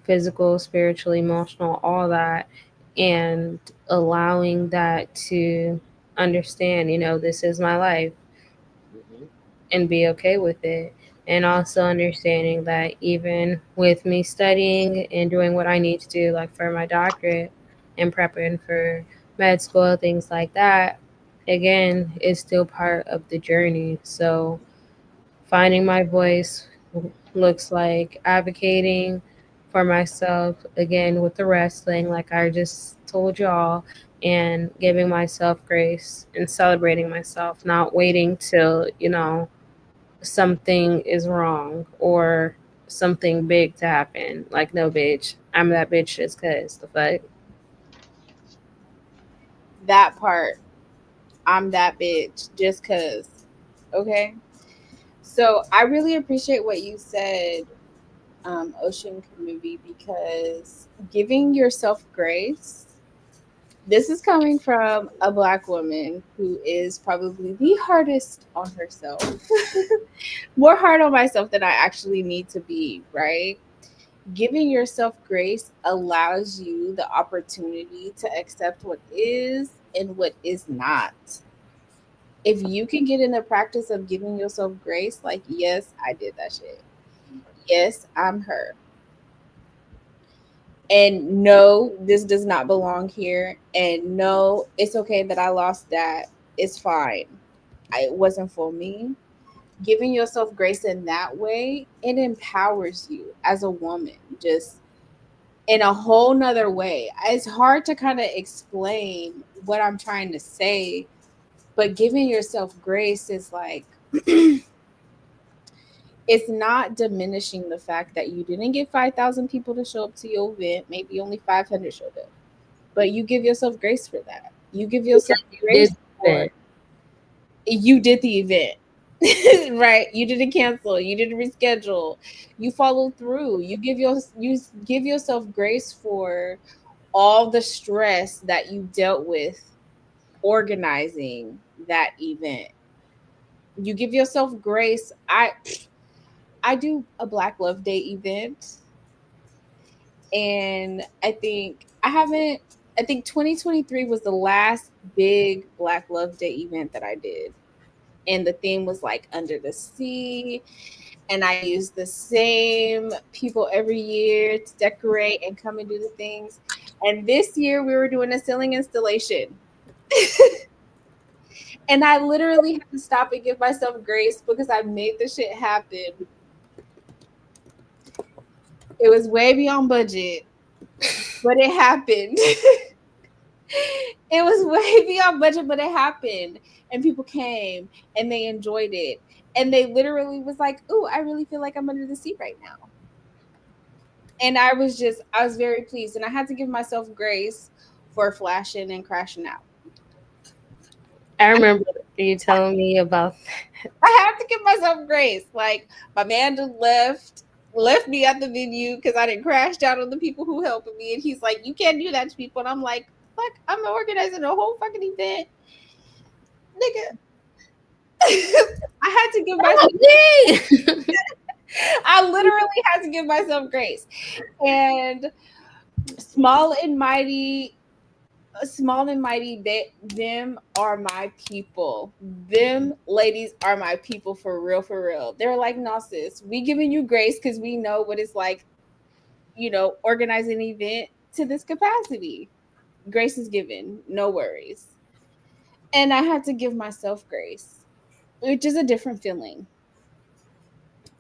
physical, spiritual, emotional, all that, and allowing that to understand, this is my life, Mm-hmm. and be okay with it. And also understanding that even with me studying and doing what I need to do, like for my doctorate and prepping for med school, things like that, again, is still part of the journey. So finding my voice looks like advocating for myself, again, with the wrestling, like I just told y'all, and giving myself grace and celebrating myself, not waiting till, something is wrong or something big to happen. Like, no, bitch, I'm that bitch just because the fuck. That part, I'm that bitch just cuz. Okay? So, I really appreciate what you said, Ocean Kemibi, because giving yourself grace, this is coming from a Black woman who is probably the hardest on herself. More hard on myself than I actually need to be, right? Giving yourself grace allows you the opportunity to accept what is and what is not. If you can get in the practice of giving yourself grace, like, yes, I did that shit. Yes, I'm her. And no, this does not belong here. And no, it's okay that I lost that. It's fine. It wasn't for me. Giving yourself grace in that way, it empowers you as a woman, just in a whole nother way. It's hard to kind of explain what I'm trying to say, but giving yourself grace is like, it's not diminishing the fact that you didn't get 5,000 people to show up to your event. Maybe only 500 showed up, but you give yourself grace for that. You give yourself You grace did for it. you did the event. Right, you didn't cancel, you didn't reschedule, you followed through. You give yourself grace for all the stress that you dealt with organizing that event. You give yourself grace. I do a Black Love Day event, and I think 2023 was the last big Black Love Day event that I did. And the theme was like under the sea, and I use the same people every year to decorate and come and do the things. And this year we were doing a ceiling installation. And I literally had to stop and give myself grace because I made the shit happen. It was way beyond budget, but it happened. It was way beyond budget, but it happened. And people came and they enjoyed it. And they literally was like, "Ooh, I really feel like I'm under the sea right now." And I was very pleased. And I had to give myself grace for flashing and crashing out. I remember you telling me about I have to give myself grace. Like, my man just left me at the venue because I didn't crash down on the people who helped me. And he's like, "You can't do that to people." And I'm like, "Fuck, I'm organizing a whole fucking event. Nigga." I had to give myself me. I literally had to give myself grace. And small and mighty them are my people. Them ladies are my people, for real, for real. They're like, "No, sis, we giving you grace because we know what it's like, organizing an event to this capacity. Grace is given, no worries." And I had to give myself grace, which is a different feeling.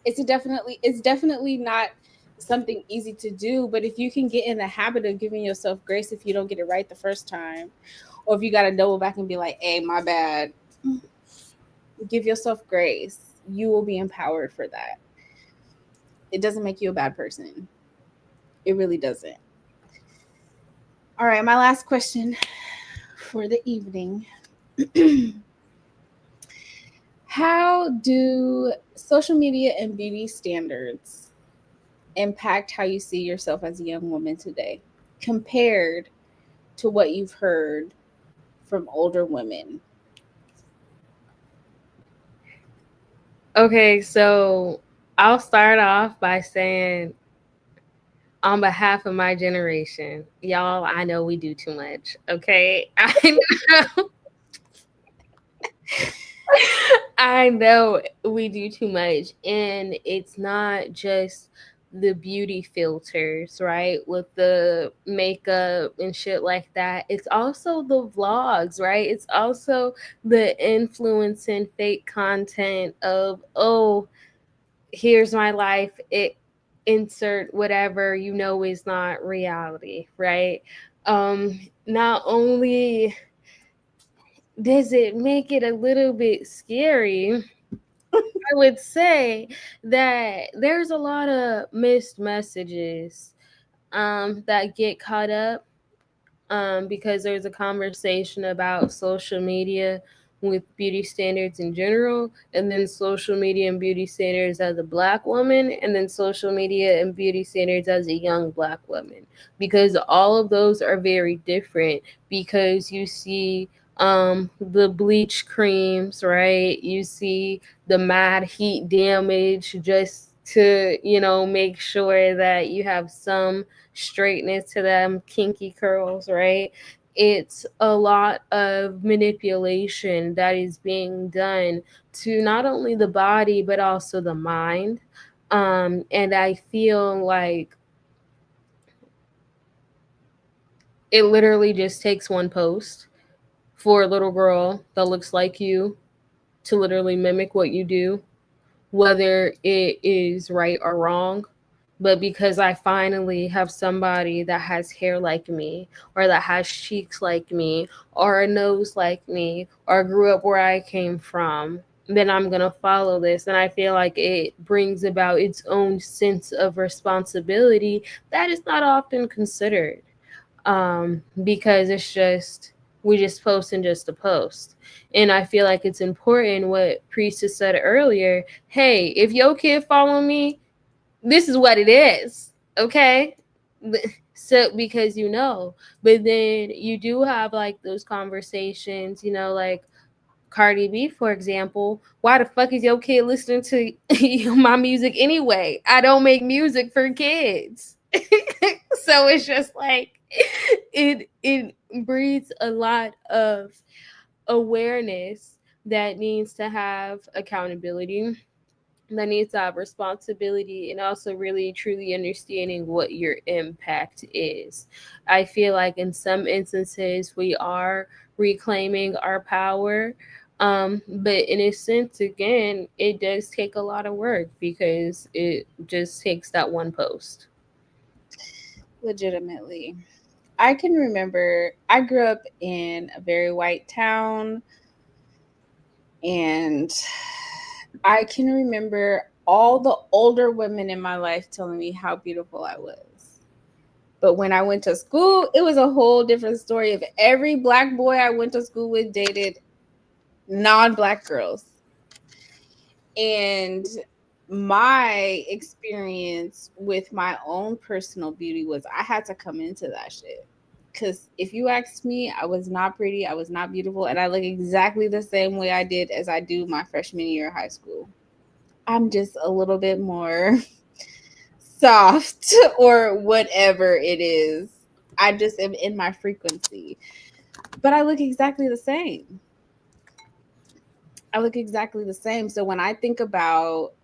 It's definitely not something easy to do, but if you can get in the habit of giving yourself grace if you don't get it right the first time, or if you got to double back and be like, "Hey, my bad," give yourself grace. You will be empowered for that. It doesn't make you a bad person. It really doesn't. All right, my last question for the evening. How do social media and beauty standards impact how you see yourself as a young woman today compared to what you've heard from older women? Okay, so I'll start off by saying, on behalf of my generation, y'all, I know we do too much. Okay, I know. I know we do too much, and it's not just the beauty filters, right? With the makeup and shit like that. It's also the vlogs, right? It's also the influencing fake content of, oh, here's my life. It insert whatever you know is not reality, right? Not only does it make it a little bit scary, I would say that there's a lot of missed messages that get caught up because there's a conversation about social media with beauty standards in general, and then social media and beauty standards as a black woman, and then social media and beauty standards as a young black woman, because all of those are very different. Because you see the bleach creams, right? You see the mad heat damage just to, make sure that you have some straightness to them kinky curls, right? It's a lot of manipulation that is being done to not only the body but also the mind. And I feel like it literally just takes one post for a little girl that looks like you to literally mimic what you do, whether it is right or wrong. But because I finally have somebody that has hair like me, or that has cheeks like me, or a nose like me, or grew up where I came from, then I'm going to follow this. And I feel like it brings about its own sense of responsibility that is not often considered, because it's just, we just posting just to post. And I feel like it's important what Priestess said earlier. Hey, if your kid follow me, this is what it is, okay? So because but then you do have like those conversations, like Cardi B, for example. Why the fuck is your kid listening to my music anyway? I don't make music for kids. So it's just like it breeds a lot of awareness that needs to have accountability, that needs to have responsibility, and also really truly understanding what your impact is. I feel like in some instances we are reclaiming our power. But in a sense, again, it does take a lot of work because it just takes that one post. Legitimately. I can remember I grew up in a very white town, and I can remember all the older women in my life telling me how beautiful I was. But when I went to school, it was a whole different story. If every black boy I went to school with dated non-black girls. And my experience with my own personal beauty was I had to come into that shit. Because if you asked me, I was not pretty, I was not beautiful, and I look exactly the same way I did as I do my freshman year of high school. I'm just a little bit more soft or whatever it is. I just am in my frequency. But I look exactly the same. I look exactly the same. So when I think about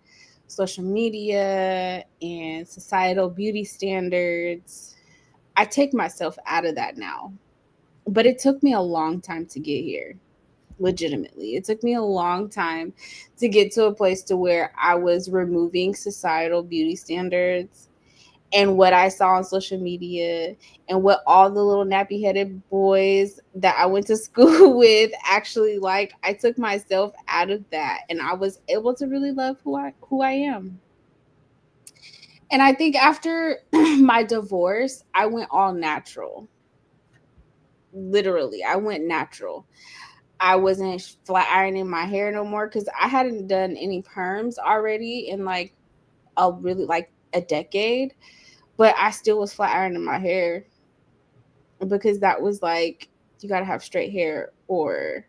social media and societal beauty standards, I take myself out of that now. But it took me a long time to get here. Legitimately, it took me a long time to get to a place to where I was removing societal beauty standards and what I saw on social media and what all the little nappy headed boys that I went to school with actually like. I took myself out of that and I was able to really love who I am. And I think after my divorce, I went all natural. Literally, I went natural. I wasn't flat ironing my hair no more because I hadn't done any perms already in like a decade. But I still was flat ironing my hair because that was like, you gotta have straight hair or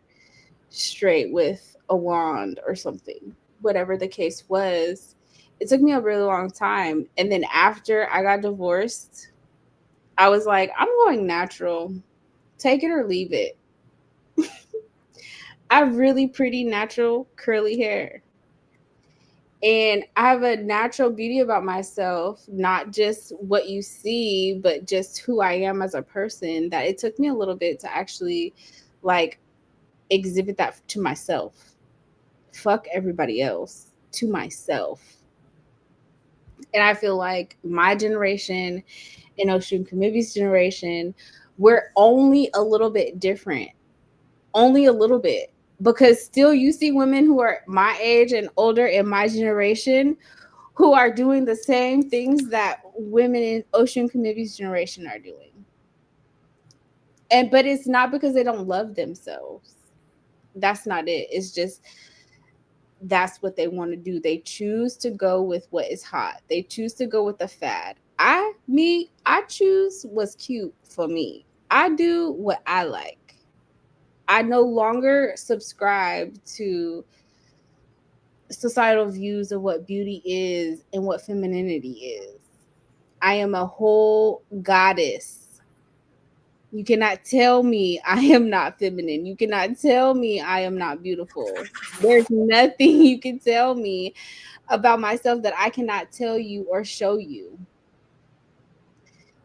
straight with a wand or something. Whatever the case was, it took me a really long time. And then after I got divorced, I was like, I'm going natural. Take it or leave it. I have really pretty natural curly hair. And I have a natural beauty about myself, not just what you see, but just who I am as a person, that it took me a little bit to actually like exhibit that to myself. Fuck everybody else, to myself. And I feel like my generation and Osun Kemibi's generation, we're only a little bit different. Only a little bit. Because still you see women who are my age and older in my generation who are doing the same things that women in Osun Kemibi's generation are doing. But it's not because they don't love themselves. That's not it. It's just that's what they want to do. They choose to go with what is hot. They choose to go with the fad. I choose what's cute for me. I do what I like. I no longer subscribe to societal views of what beauty is and what femininity is. I am a whole goddess. You cannot tell me I am not feminine. You cannot tell me I am not beautiful. There's nothing you can tell me about myself that I cannot tell you or show you.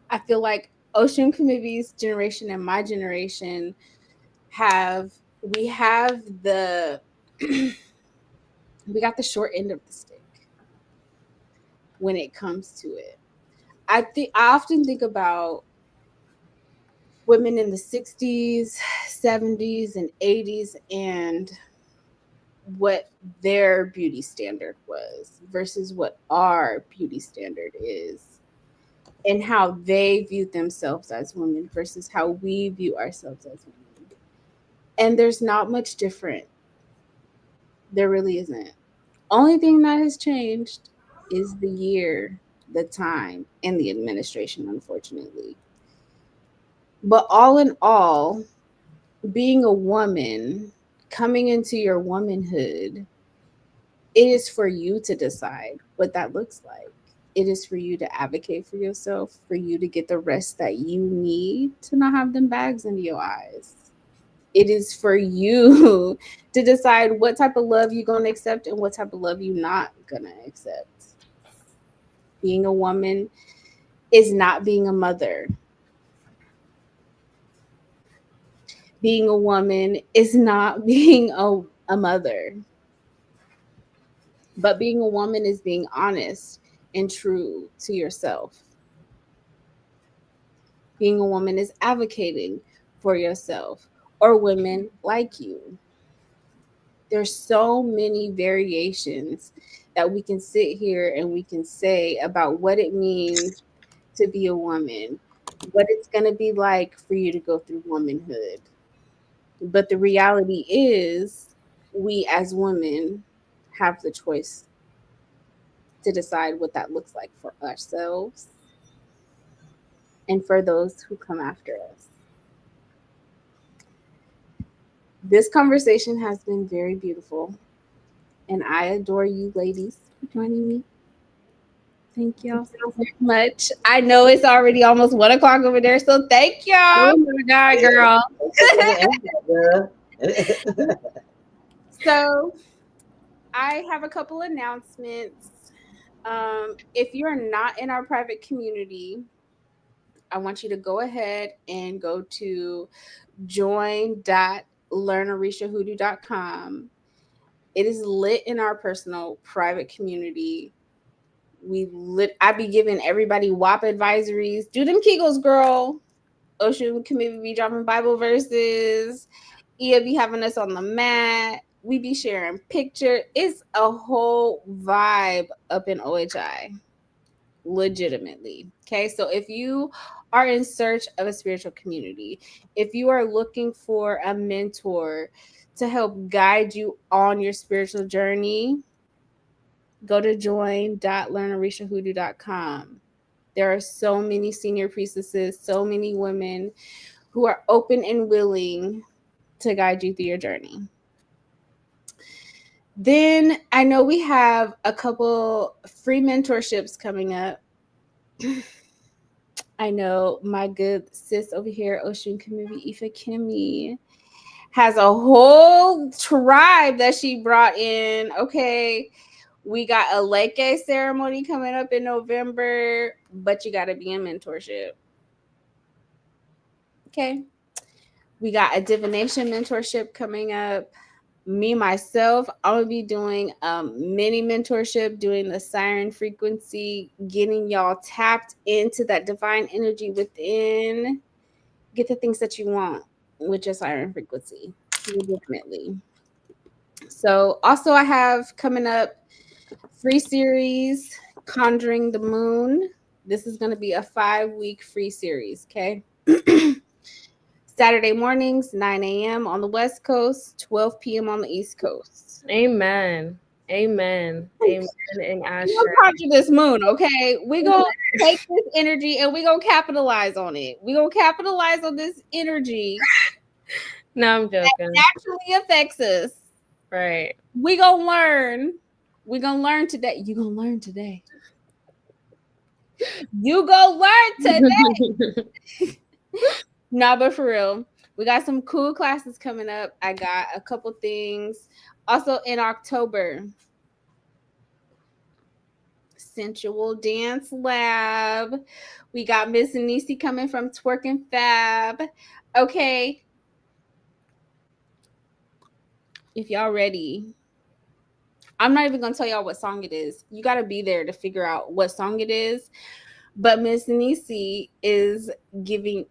I feel like Osun Kemibi's generation and my generation we have the we got the short end of the stick when it comes to it. I often think about women in the 60s, 70s, and 80s and what their beauty standard was versus what our beauty standard is, and how they viewed themselves as women versus how we view ourselves as women. And there's not much different. There really isn't. Only thing that has changed is the year, the time, and the administration, unfortunately. But all in all, being a woman, coming into your womanhood, it is for you to decide what that looks like. It is for you to advocate for yourself, for you to get the rest that you need to not have them bags under your eyes. It is for you to decide what type of love you're going to accept and what type of love you're not going to accept. Being a woman is not being a mother. Being a woman is not being a mother. But being a woman is being honest and true to yourself. Being a woman is advocating for yourself or women like you. There's so many variations that we can sit here and we can say about what it means to be a woman, what it's going to be like for you to go through womanhood. But the reality is, we as women have the choice to decide what that looks like for ourselves and for those who come after us. This conversation has been very beautiful, and I adore you ladies for joining me. Thank y'all so very much. I know it's already almost 1 o'clock over there, so thank y'all. Oh my God, girl. So I have a couple announcements. If you're not in our private community, I want you to go ahead and go to join.learnarishahoodoo.com. It is lit in our personal private community. I be giving everybody WAP advisories. Do them Kegels, girl. Osun Kemibi be dropping Bible verses. Ia be having us on the mat. We be sharing pictures. It's a whole vibe up in OHI. Legitimately. Okay. So if you are in search of a spiritual community, if you are looking for a mentor to help guide you on your spiritual journey, go to join.learnarishahoodoo.com. There are so many senior priestesses, so many women who are open and willing to guide you through your journey. Then I know we have a couple free mentorships coming up. I know my good sis over here, Osun Kemibi Ifakemi, has a whole tribe that she brought in. Okay. We got a lake ceremony coming up in November, but you got to be in mentorship. Okay. We got a divination mentorship coming up. Me, myself, I'm going to be doing mini mentorship, doing the siren frequency, getting y'all tapped into that divine energy within. Get the things that you want with your siren frequency. Legitimately. So, also, I have coming up free series, Conjuring the Moon. This is going to be a 5-week free series, okay? Saturday mornings, 9 a.m. on the West Coast, 12 p.m. on the East Coast. Amen. Amen. Amen. And We're Asher. going to conjure this moon, okay? We're going to take this energy and we're going to capitalize on it. We're going to capitalize on this energy. No, I'm joking. That actually affects us. Right. We're going to learn. We're going to learn today. You're going to learn today. You go learn today. No, but for real, we got some cool classes coming up. I got a couple things. Also in October, Sensual Dance Lab. We got Miss Nisi coming from Twerking Fab. Okay. If y'all ready, I'm not even going to tell y'all what song it is. You got to be there to figure out what song it is. But Miss Nisi is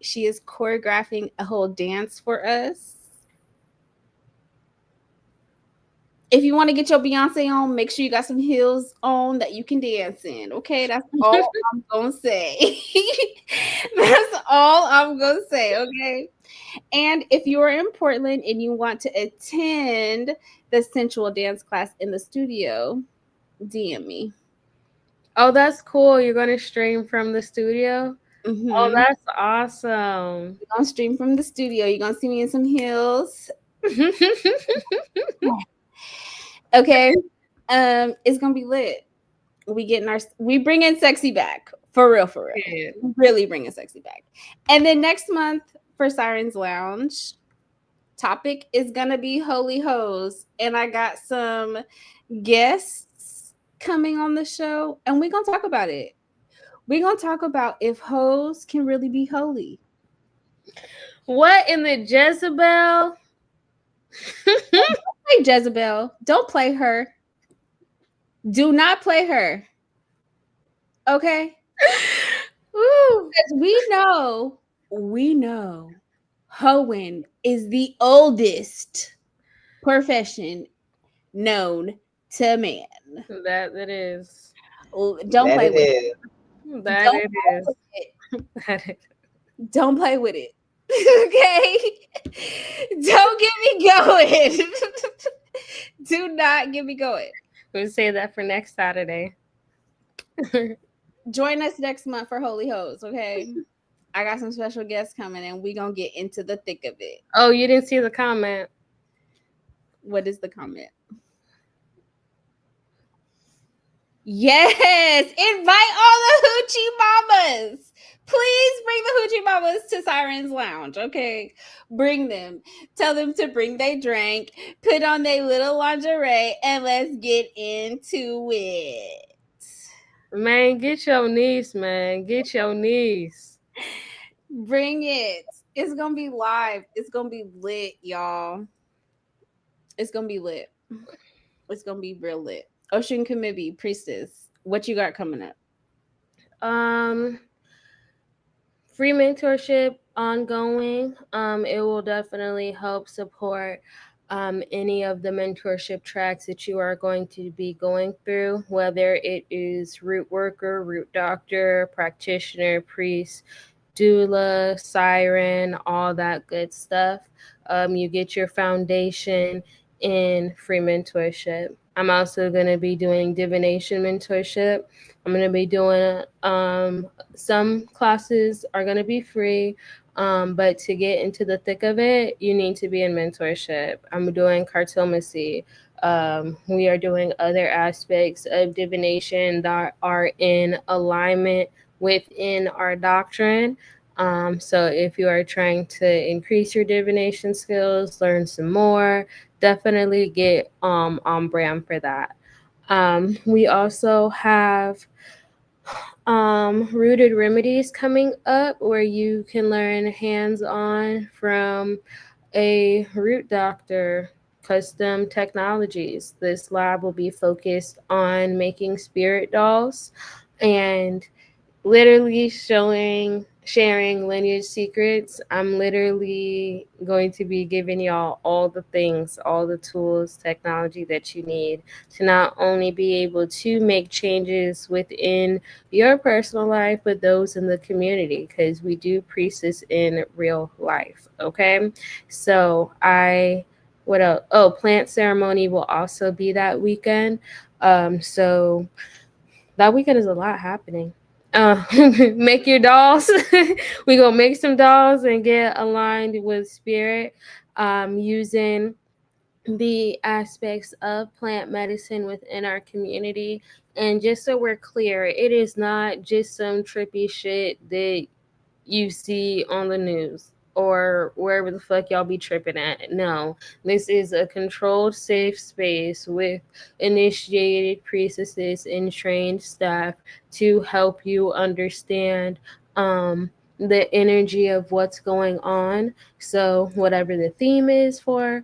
she is choreographing a whole dance for us. If you want to get your Beyonce on, make sure you got some heels on that you can dance in. Okay, that's all I'm gonna say. That's all I'm gonna say. Okay. And if you're in Portland and you want to attend the sensual dance class in the studio, DM me. Oh, that's cool. You're going to stream from the studio? Mm-hmm. Oh, that's awesome. You're gonna stream from the studio. You're gonna see me in some heels. Okay. It's gonna be lit. We bringing sexy back. For real, for real. Yeah. Really bringing sexy back. And then next month for Sirens Lounge, topic is gonna be holy hoes. And I got some guests coming on the show, and we're gonna talk about it. We're gonna talk about if hoes can really be holy. What in the Jezebel? Don't play Jezebel. Don't play her. Do not play her. Okay? Woo. Because we know hoeing is the oldest profession known to man. That it is. Don't play with it. That Don't it play is. with it. That it Don't play with it. Okay? Don't get me going. Do not get me going. We'll say that for next Saturday. Join us next month for Holy Hoes, okay? I got some special guests coming and we're going to get into the thick of it. Oh, you didn't see the comment? What is the comment? Yes, invite all the hoochie mamas. Please bring the hoochie mamas to Siren's Lounge, okay? Bring them. Tell them to bring their drink, put on their little lingerie, and let's get into it. Man, get your niece, man. Get your niece. Bring it. It's going to be live. It's going to be lit, y'all. It's going to be lit. It's going to be real lit. Osun Kemibi, Priestess, what you got coming up? Free mentorship ongoing. It will definitely help support any of the mentorship tracks that you are going to be going through, whether it is root worker, root doctor, practitioner, priest, doula, siren, all that good stuff. You get your foundation in free mentorship. I'm also going to be doing divination mentorship. I'm going to be doing some classes are going to be free, but to get into the thick of it, you need to be in mentorship. I'm doing cartomancy. We are doing other aspects of divination that are in alignment within our doctrine. So if you are trying to increase your divination skills, learn some more, definitely get on brand for that. We also have rooted remedies coming up where you can learn hands on from a root doctor, custom technologies. This lab will be focused on making spirit dolls and literally sharing lineage secrets. I'm literally going to be giving y'all all the things, all the tools, technology that you need to not only be able to make changes within your personal life, but those in the community, because we do priestess in real life. Okay. So what else? Oh, plant ceremony will also be that weekend. So that weekend is a lot happening. Make your dolls. We gonna make some dolls and get aligned with spirit, using the aspects of plant medicine within our community. And just so we're clear, it is not just some trippy shit that you see on the news or wherever the fuck y'all be tripping at. No, this is a controlled, safe space with initiated priestesses and trained staff to help you understand the energy of what's going on. So, whatever the theme is for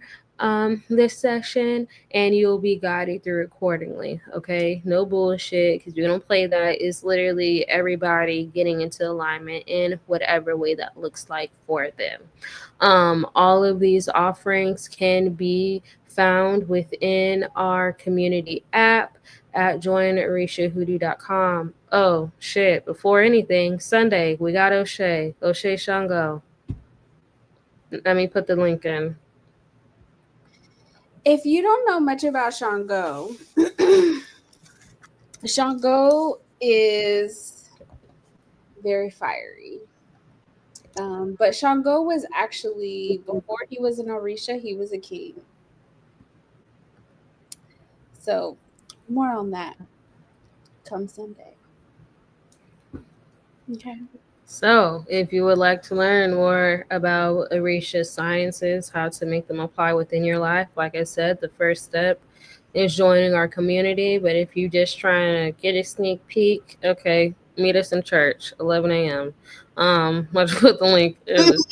this session, and you'll be guided through accordingly. Okay, no bullshit, because we don't play that. It's literally everybody getting into alignment in whatever way that looks like for them. All of these offerings can be found within our community app at joinorishahoodoo.com. Oh shit, before anything, Sunday we got O'Shea Shango. Let me put the link in. If you don't know much about Shango, Shango is very fiery. But Shango was actually, before he was an Orisha, he was a king. So, more on that come Sunday. Okay. So, if you would like to learn more about Orisha sciences, how to make them apply within your life, like I said, the first step is joining our community. But if you just trying to get a sneak peek, okay, meet us in church, 11 a.m. I'll put the link in the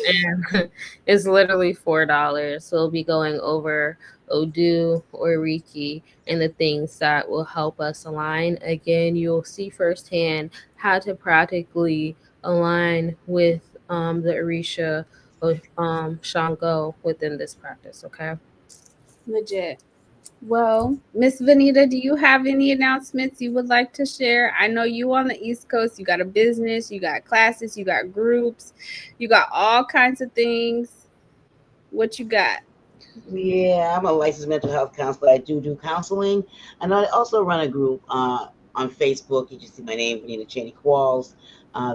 and it's literally $4. So we'll be going over Odu or Reiki and the things that will help us align. Again, you'll see firsthand how to practically align with the Orisha or Shango within this practice. Okay. Legit. Well, Miss Venita, do you have any announcements you would like to share? I know you on the East Coast, you got a business, you got classes, you got groups, you got all kinds of things. What you got? Yeah, I'm a licensed mental health counselor. I do counseling, and I also run a group on Facebook. You just see my name, Venita Cheney Qualls.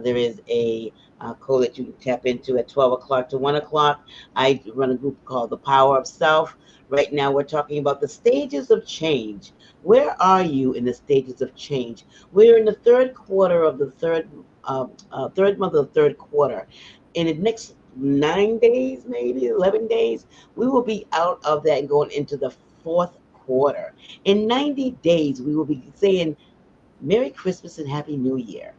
There is a code that you can tap into at 12 o'clock to 1 o'clock. I run a group called The Power of Self. Right now, we're talking about the stages of change. Where are you in the stages of change? We're in the third quarter of the third month of the third quarter. In the next 9 days, maybe 11 days, we will be out of that and going into the fourth quarter. In 90 days, we will be saying Merry Christmas and Happy New Year.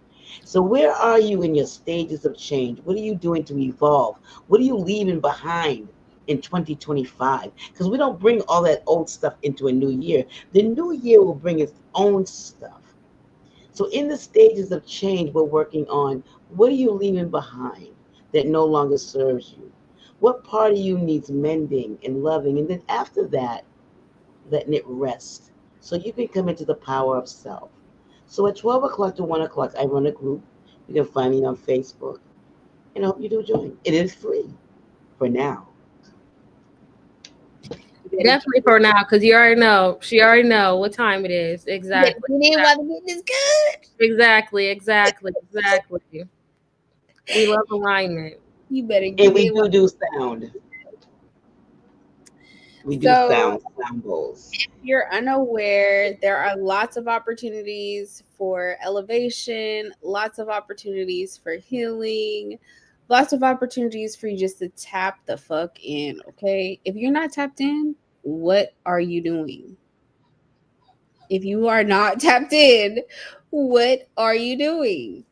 So, where are you in your stages of change? What are you doing to evolve? What are you leaving behind in 2025? Because we don't bring all that old stuff into a new year. The new year will bring its own stuff. So, in the stages of change, we're working on what are you leaving behind that no longer serves you? What part of you needs mending and loving? And then after that, letting it rest so you can come into the power of self. So at 12 o'clock to 1 o'clock, I run a group. You can find me on Facebook. And I hope you do join. It is free for now. Definitely for now, because you already know. She already know what time it is. Exactly. You didn't want to get this good. Exactly. We love alignment. You better And get we it. do sound. We do So sound bowls. if you're unaware, there are lots of opportunities for elevation, lots of opportunities for healing, lots of opportunities for you just to tap the fuck in, okay? If you're not tapped in, what are you doing? If you are not tapped in, what are you doing?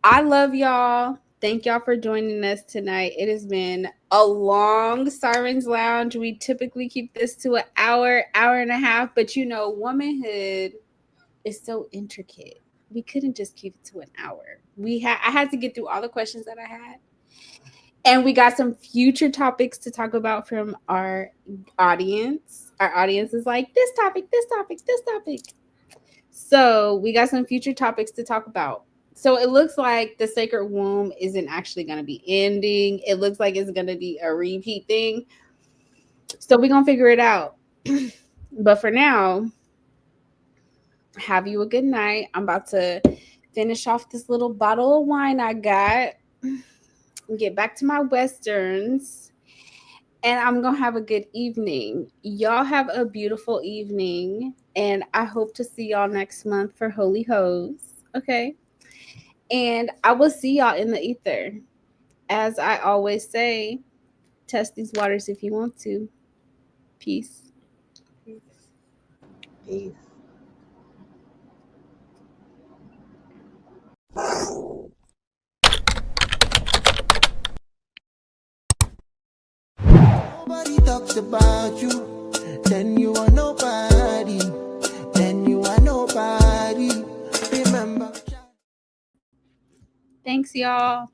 I love y'all. Thank y'all for joining us tonight. It has been a long Sirens Lounge. We typically keep this to an hour, hour and a half, but you know, womanhood is so intricate. We couldn't just keep it to an hour. I had to get through all the questions that I had. And we got some future topics to talk about from our audience. Our audience is like, this topic, this topic, this topic. So we got some future topics to talk about. So it looks like the sacred womb isn't actually going to be ending. It looks like it's going to be a repeat thing. So we're going to figure it out. But for now, have you a good night. I'm about to finish off this little bottle of wine I got, get back to my Westerns, and I'm going to have a good evening. Y'all have a beautiful evening, and I hope to see y'all next month for Holy Hose. Okay? And I will see y'all in the ether. As I always say, test these waters if you want to. Peace. Peace. Nobody talks about you, then you are nobody. Then you are nobody. Remember. Thanks, y'all.